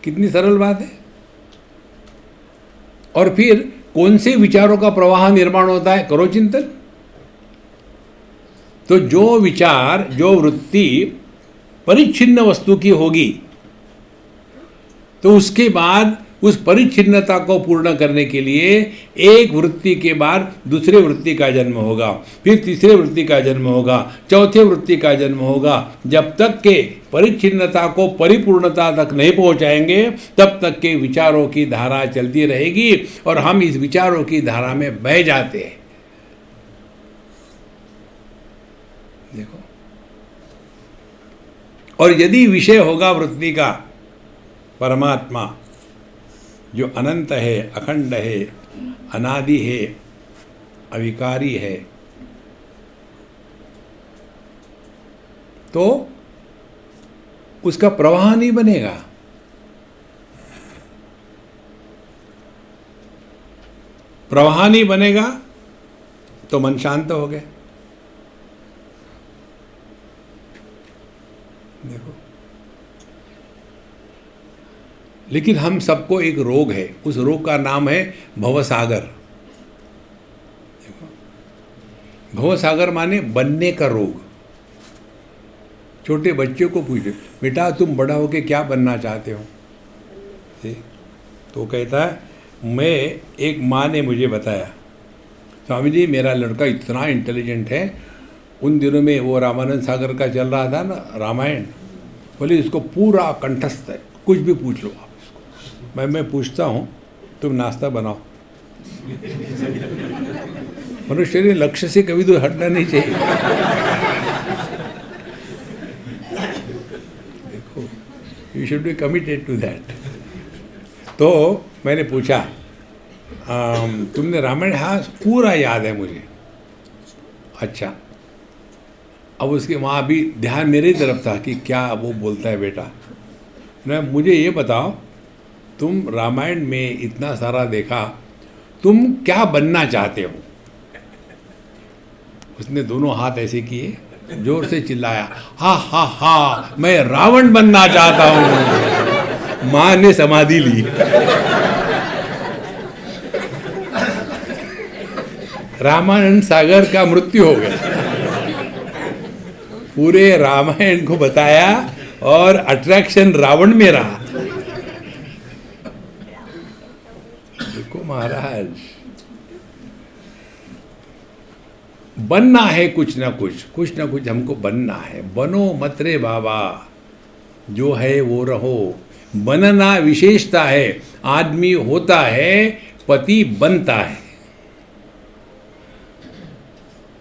कितनी सरल बात है। और फिर कौन से विचारों का प्रवाह निर्माण होता है, करो चिंतन। तो जो विचार, जो वृत्ति परिच्छिन्न वस्तु की होगी, तो उसके बाद उस परिच्छिन्नता को पूर्ण करने के लिए एक वृत्ति के बाद दूसरे वृत्ति का जन्म होगा, फिर तीसरे वृत्ति का जन्म होगा, चौथे वृत्ति का जन्म होगा। जब तक के परिच्छिन्नता को परिपूर्णता तक नहीं पहुंचाएंगे, तब तक के विचारों की धारा चलती रहेगी और हम इस विचारों की धारा में बह जाते हैं। देखो, और यदि विषय होगा वृत्ति का परमात्मा, जो अनंत है, अखंड है, अनादि है, अविकारी है, तो उसका प्रवाह नहीं बनेगा। प्रवाह नहीं बनेगा तो मन शांत हो गया। देखो, लेकिन हम सबको एक रोग है, उस रोग का नाम है भवसागर। भवसागर माने बनने का रोग। छोटे बच्चे को पूछे, बेटा तुम बड़ा होके क्या बनना चाहते हो? तो कहता है, मैं, एक माँ ने मुझे बताया, स्वामी जी मेरा लड़का इतना इंटेलिजेंट है। उन दिनों में वो रामानंद सागर का चल रहा था ना रामायण, बोले इसको पूरा कंठस्थ है, कुछ भी पूछ लो आप इसको। मैं पूछता हूँ, तुम नाश्ता बनाओ। मनुष्य के लक्ष्य से कभी तो हटना नहीं चाहिए। देखो, you should be committed to that. तो मैंने पूछा, तुमने रामायण? हाँ पूरा याद है मुझे। अच्छा, अब उसके वहाँ भी ध्यान मेरी तरफ था कि क्या वो बोलता है बेटा। ना मुझे ये बताओ, तुम रामायण में इतना सारा देखा, तुम क्या बनना चाहते हो? उसने दोनों हाथ ऐसे किए, जोर से चिल्लाया, हा हा हा, मैं रावण बनना चाहता हूं। मां ने समाधि ली। रामानंद सागर का मृत्यु हो गया। पूरे रामायण को बताया और अट्रैक्शन रावण में रहा। देखो महाराज, बनना है कुछ ना कुछ हमको बनना है। बनो मत रे बाबा, जो है वो रहो। बनना विशेषता है। आदमी होता है, पति बनता है।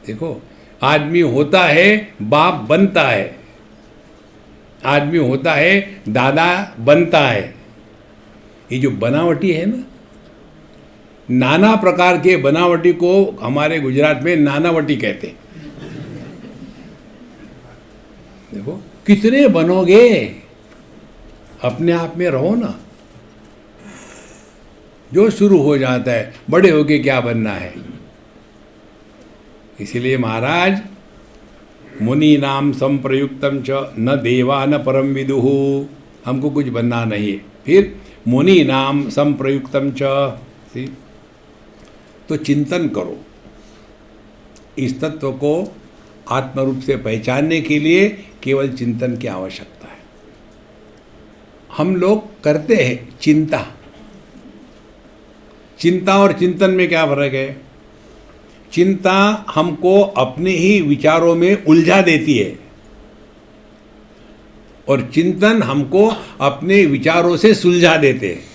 देखो, आदमी होता है, बाप बनता है। आदमी होता है, दादा बनता है। ये जो बनावटी है ना, नाना प्रकार के बनावटी को हमारे गुजरात में नानावटी कहते हैं। देखो, कितने बनोगे, अपने आप में रहो ना। जो शुरू हो जाता है, बड़े होके क्या बनना है। इसलिए महाराज, मुनि नाम संप्रयुक्तम च न देवा न परम विदुः, हमको कुछ बनना नहीं है। फिर मुनि नाम संप्रयुक्तम च, तो चिंतन करो। इस तत्व को आत्मरूप से पहचानने के लिए केवल चिंतन की आवश्यकता है। हम लोग करते हैं चिंता। चिंता और चिंतन में क्या फर्क है? चिंता हमको अपने ही विचारों में उलझा देती है और चिंतन हमको अपने विचारों से सुलझा देते हैं।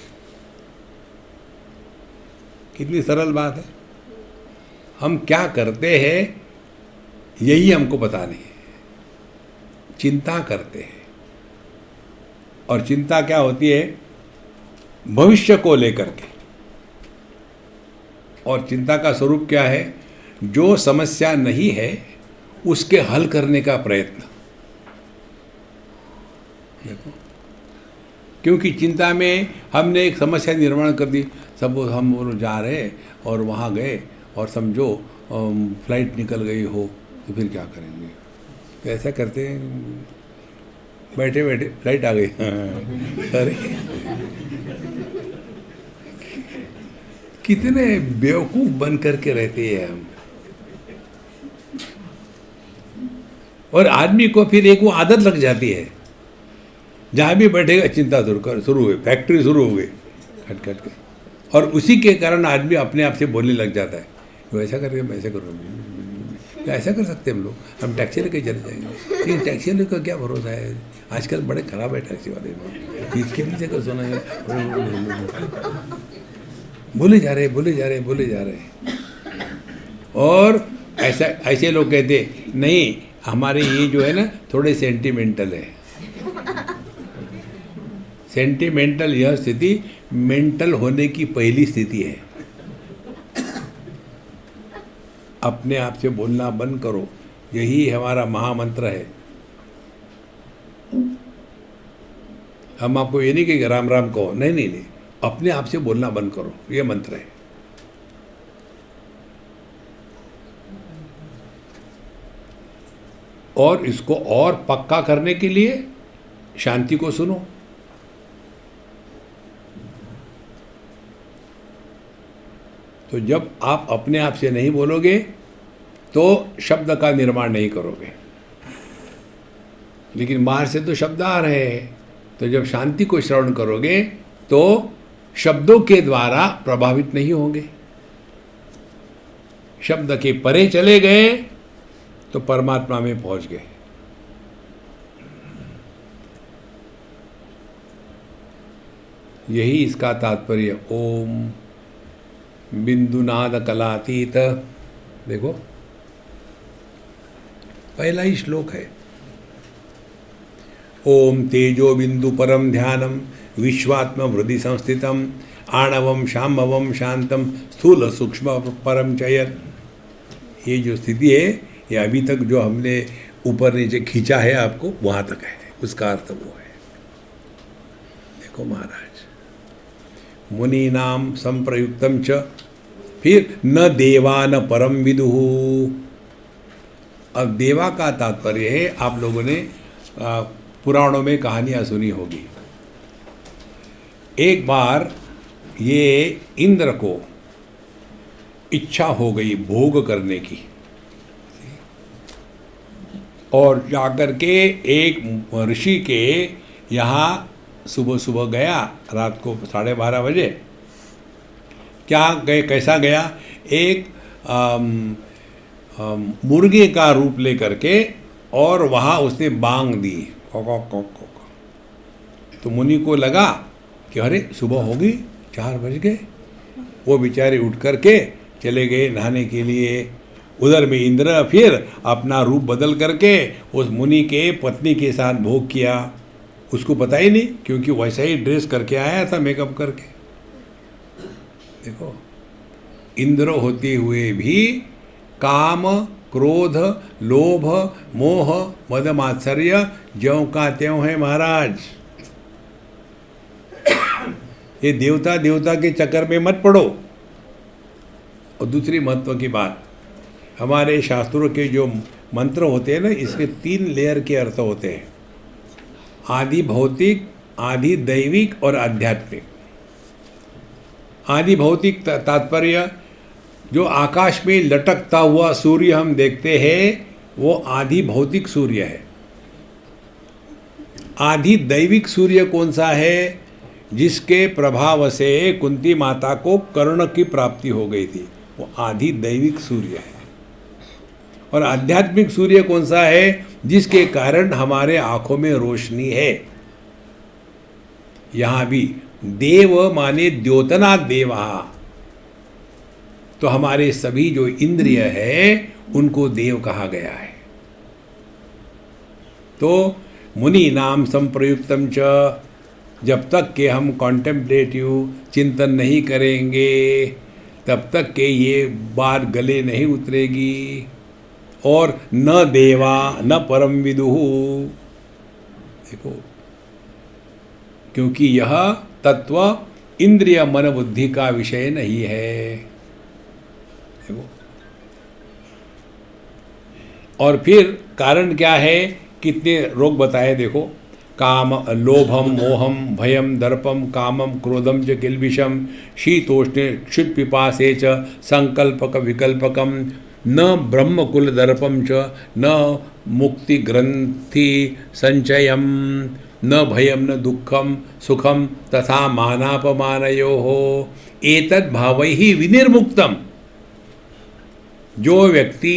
कितनी सरल बात है। हम क्या करते हैं यही हमको पता नहीं है। चिंता करते हैं, और चिंता क्या होती है? भविष्य को लेकर के। और चिंता का स्वरूप क्या है? जो समस्या नहीं है उसके हल करने का प्रयत्न। देखो, क्योंकि चिंता में हमने एक समस्या निर्माण कर दी। सब हम लोग जा रहे और वहाँ गए और समझो फ्लाइट निकल गई हो, तो फिर क्या करेंगे? तो ऐसा करते हैं, बैठे बैठे फ्लाइट आ गई। अरे कितने बेवकूफ़ बन करके रहते हैं हम। और आदमी को फिर एक वो आदत लग जाती है, जहाँ भी बैठेगा चिंता शुरू हुई, फैक्ट्री शुरू हो गई खट खट के। और उसी के कारण आदमी अपने आप से बोलने लग जाता है, वो ऐसा करके मैं ऐसा करूँगा। क्या ऐसा कर सकते हैं हम लोग? हम टैक्सी लेके चले जाएंगे। लेकिन टैक्सी लेकर का क्या भरोसा है? आजकल बड़े खराब है टैक्सी वाले लोग। कितनी जगह सुना है, बोले जा रहे। और ऐसे लोग कहते नहीं, हमारे ये जो है ना थोड़े सेंटिमेंटल है। सेंटिमेंटल यह स्थिति मेंटल होने की पहली स्थिति है। अपने आप से बोलना बंद करो, यही हमारा महामंत्र है। हम आपको ये नहीं कि राम राम कहो, नहीं, अपने आप से बोलना बंद करो, ये मंत्र है। और इसको और पक्का करने के लिए शांति को सुनो। तो जब आप अपने आप से नहीं बोलोगे तो शब्द का निर्माण नहीं करोगे। लेकिन बाहर से तो शब्द आ रहे हैं, तो जब शांति को श्रवण करोगे तो शब्दों के द्वारा प्रभावित नहीं होंगे। शब्द के परे चले गए तो परमात्मा में पहुंच गए। यही इसका तात्पर्य। ओम बिंदुनाद कलातीत। देखो, पहला ही श्लोक है। ओम तेजो बिंदु परम ध्यानम विश्वात्म हृदि संस्थितम आणवम शाम्भवम शांतम स्थूल सूक्ष्म परम चयत। ये जो स्थिति है ये अभी तक जो हमने ऊपर नीचे खींचा है आपको वहाँ तक है, उसका अर्थ वो है। देखो महाराज, मुनि नाम संप्रयुक्तम च, फिर न देवा न परम विदुहु। अब देवा का तात्पर्य है, आप लोगों ने पुराणों में कहानियाँ सुनी होगी। एक बार ये इंद्र को इच्छा हो गई भोग करने की, और जाकर के एक ऋषि के यहाँ सुबह सुबह गया, रात को 12:30 बजे। क्या गए, कैसा गया? एक मुर्गे का रूप लेकर के, और वहाँ उसने बांग दी, कॉक। तो मुनि को लगा कि अरे सुबह होगी, 4 बज गए। वो बेचारे उठ करके चले गए नहाने के लिए। उधर में इंद्र फिर अपना रूप बदल करके उस मुनि के पत्नी के साथ भोग किया। उसको पता ही नहीं, क्योंकि वैसा ही ड्रेस करके आया था, मेकअप करके। देखो, इंद्र होते हुए भी काम, क्रोध, लोभ, मोह, मद मात्सर्य ज्यों का त्यों है महाराज। ये देवता के चक्कर में मत पड़ो। और दूसरी महत्व की बात, हमारे शास्त्रों के जो मंत्र होते हैं ना, इसके 3 लेयर के अर्थ होते हैं, आदि भौतिक, आदि दैविक और आध्यात्मिक। आदि भौतिक तात्पर्य, जो आकाश में लटकता हुआ सूर्य हम देखते हैं, वो आदि भौतिक सूर्य है। आदि दैविक सूर्य कौन सा है? जिसके प्रभाव से कुंती माता को कर्ण की प्राप्ति हो गई थी, वो आदि दैविक सूर्य है। और आध्यात्मिक सूर्य कौन सा है? जिसके कारण हमारे आंखों में रोशनी है। यहां भी देव माने द्योतना देवा, तो हमारे सभी जो इंद्रिय है उनको देव कहा गया है। तो मुनि नाम संप्रयुक्तम च, जब तक के हम कॉन्टेम्पलेटिव चिंतन नहीं करेंगे, तब तक के ये बात गले नहीं उतरेगी। और न देवा न परम विदुहु, देखो, क्योंकि यह तत्व इंद्रिय मन बुद्धि का विषय नहीं है। देखो, और फिर कारण क्या है? कितने रोग बताए देखो, काम, लोभम, मोहम, भयम, दर्पम, कामम, क्रोधम च किल्बिषम, शीतोष्णे क्षुत् पिपासे च संकल्पक विकल्पकम, न ब्रह्मकुल दर्पम च न मुक्ति ग्रंथि संचयम, न भयम न दुखम सुखम तथा मानापमानयोः एतद् भावैहि विनिर्मुक्तम। जो व्यक्ति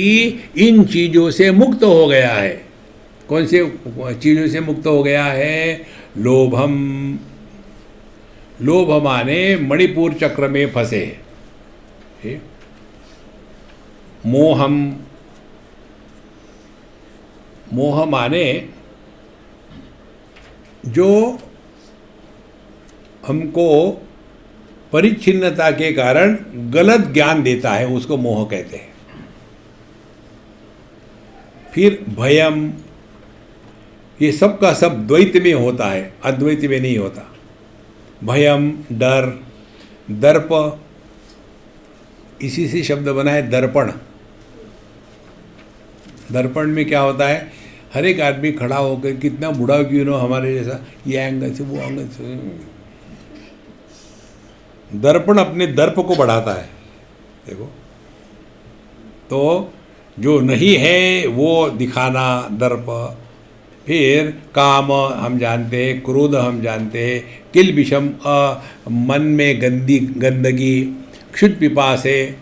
इन चीज़ों से मुक्त हो गया है, कौन से चीज़ों से मुक्त हो गया है? लोभम, लोभ माने मणिपुर चक्र में फंसे है। मोहम, मोह माने जो हमको परिच्छिन्नता के कारण गलत ज्ञान देता है, उसको मोह कहते हैं। फिर भयम, ये सब का सब द्वैत में होता है, अद्वैत में नहीं होता। भयम डर, दर्प, इसी से शब्द बना है दर्पण। दर्पण में क्या होता है? हर एक आदमी खड़ा होकर, कितना बूढ़ा क्यों ना हमारे जैसा, ये एंगल से वो एंगल से, दर्पण अपने दर्प को बढ़ाता है। देखो, तो जो नहीं है वो दिखाना दर्प। फिर काम हम जानते हैं, क्रोध हम जानते हैं, किल विषम मन में गंदगी, क्षुत् पिपासे,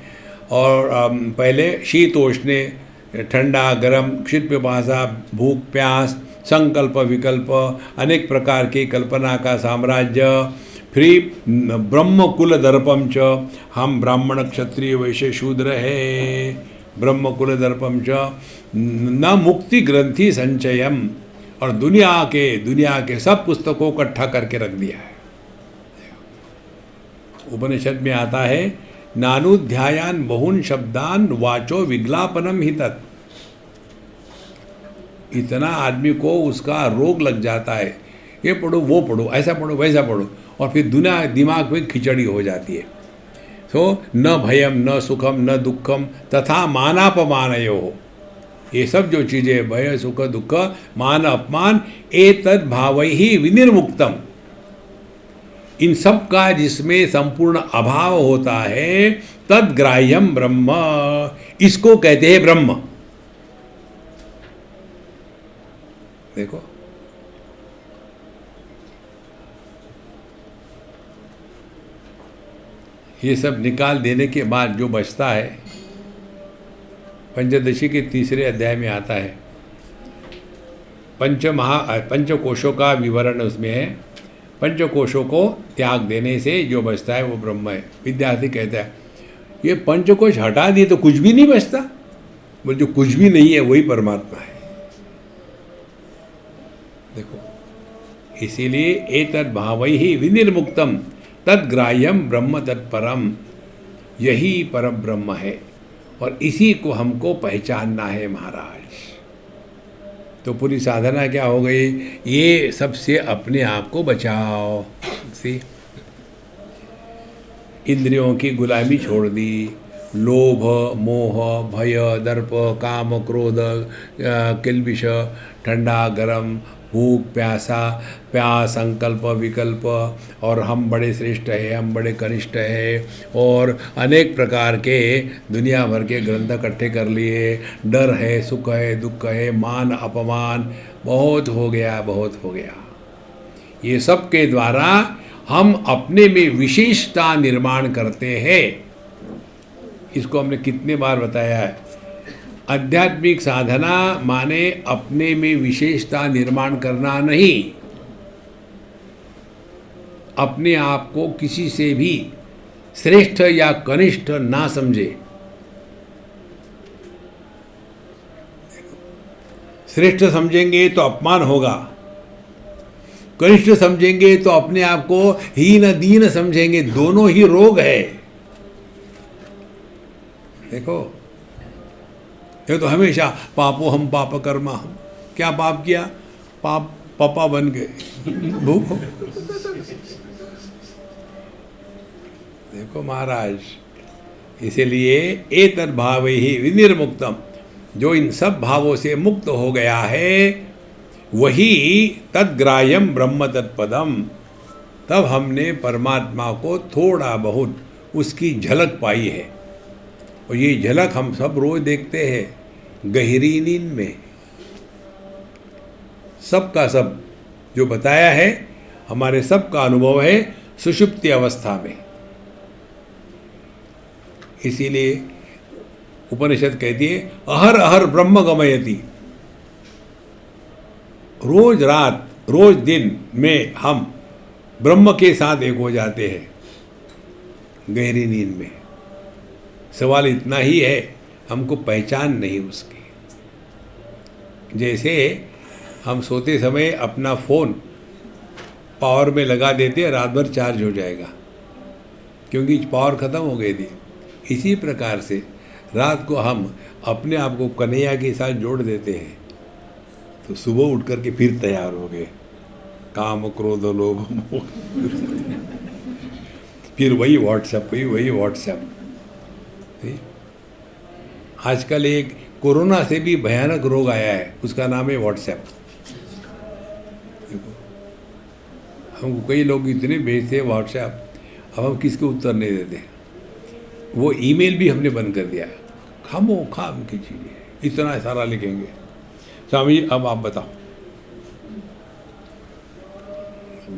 और पहले शीतोष्णे ठंडा गरम, क्षुत् पिपासा भूख प्यास, संकल्प विकल्प, अनेक प्रकार की कल्पना का साम्राज्य। फिर ब्रह्मकुल दर्पम च, हम ब्राह्मण क्षत्रिय वैश्य शूद्र है। ब्रह्मकुल दर्पम च न मुक्ति ग्रंथि संचयम, और दुनिया के सब पुस्तकों को इकट्ठा करके रख दिया है। उपनिषद में आता है, नानुध्यायान बहुन शब्दान वाचो विग्लापनम ही तत्। इतना आदमी को उसका रोग लग जाता है, ये पढ़ो वो पढ़ो, ऐसा पढ़ो वैसा पढ़ो, और फिर दुनिया दिमाग में खिचड़ी हो जाती है। तो न भयम न सुखम न दुखम तथा मानापमानयो, ये सब जो चीज़ें भय सुख दुख मान अपमान एतद् भावैहि विनिर्मुक्तम, इन सब का जिसमें संपूर्ण अभाव होता है, तद्ग्राह्यम ब्रह्म, इसको कहते हैं ब्रह्म। देखो ये सब निकाल देने के बाद जो बचता है, पंचदशी के तीसरे अध्याय में आता है, पंचकोशों का विवरण उसमें है। पंचकोशों को त्याग देने से जो बचता है वो ब्रह्म है। विद्यार्थी कहता है ये पंचकोश हटा दिए तो कुछ भी नहीं बचता, बोले जो कुछ भी नहीं है वही परमात्मा है। देखो इसीलिए एतद् भावैहि विनिर्मुक्तम तद्ग्राह्यम ब्रह्म तत्परम, यही परम ब्रह्म है और इसी को हमको पहचानना है महाराज। तो पूरी साधना क्या हो गई, ये सबसे अपने आप को बचाओ। सी इंद्रियों की गुलामी छोड़ दी, लोभ मोह भय दर्प काम क्रोध किल्बिष ठंडा गरम भूख प्यासा प्यास संकल्प विकल्प, और हम बड़े श्रेष्ठ हैं हम बड़े कनिष्ठ हैं, और अनेक प्रकार के दुनिया भर के ग्रंथ इकट्ठे कर लिए, डर है सुख है दुख है मान अपमान, बहुत हो गया बहुत हो गया। ये सब के द्वारा हम अपने में विशेषता निर्माण करते हैं। इसको हमने कितने बार बताया है, आध्यात्मिक साधना माने अपने में विशेषता निर्माण करना नहीं, अपने आप को किसी से भी श्रेष्ठ या कनिष्ठ ना समझे। श्रेष्ठ समझेंगे तो अपमान होगा, कनिष्ठ समझेंगे तो अपने आप को हीन दीन समझेंगे, दोनों ही रोग है। देखो ये तो हमेशा पापो हम पाप कर्मा हम, क्या पाप किया, पाप पापा बन गए भूखो। देखो महाराज, इसीलिए एतद् भावैहि विनिर्मुक्तम, जो इन सब भावों से मुक्त हो गया है वही तद्ग्राह्यम ब्रह्म तत्पदम, तब हमने परमात्मा को थोड़ा बहुत उसकी झलक पाई है। और ये झलक हम सब रोज देखते हैं गहरी नींद में। सब का सब जो बताया है हमारे सब का अनुभव है सुषुप्ति अवस्था में। इसीलिए उपनिषद कहती है अहर अहर ब्रह्म गमयति, रोज रात रोज दिन में हम ब्रह्म के साथ एक हो जाते हैं गहरी नींद में। सवाल इतना ही है हमको पहचान नहीं उसकी। जैसे हम सोते समय अपना फ़ोन पावर में लगा देते हैं, रात भर चार्ज हो जाएगा क्योंकि पावर ख़त्म हो गई थी। इसी प्रकार से रात को हम अपने आप को कन्हैया के साथ जोड़ देते हैं तो सुबह उठ कर के फिर तैयार हो गए, काम क्रोध लोभ मोह फिर वही व्हाट्सएप। आजकल एक कोरोना से भी भयानक रोग आया है, उसका नाम है व्हाट्सएप। हमको कई लोग इतने भेजते हैं व्हाट्सएप, अब हम किसको उत्तर नहीं देते। वो ईमेल भी हमने बंद कर दिया, खाम की चीज़ें इतना सारा लिखेंगे। स्वामी जी अब आप बताओ,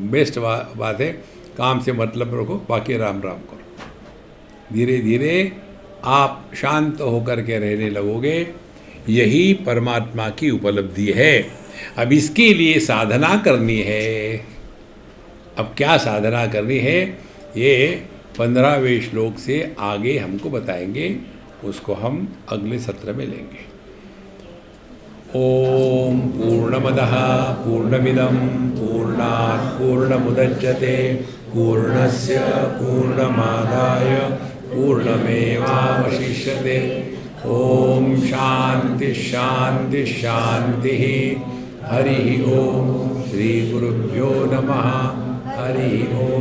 बेस्ट बात है काम से मतलब रखो, बाकी राम राम करो। धीरे धीरे आप शांत होकर के रहने लगोगे, यही परमात्मा की उपलब्धि है। अब इसके लिए साधना करनी है। अब क्या साधना करनी है ये 15वें श्लोक से आगे हमको बताएंगे, उसको हम अगले सत्र में लेंगे। ओम पूर्णमदः पूर्णमिदं पूर्णात् पूर्णमुदच्यते पूर्णस्य पूर्णमादाय पूर्णमेवावशिष्यते। ओम शांति। शांति शांति शांति। हरि ओम। श्री गुरुभ्यो नमः। हरि ओम।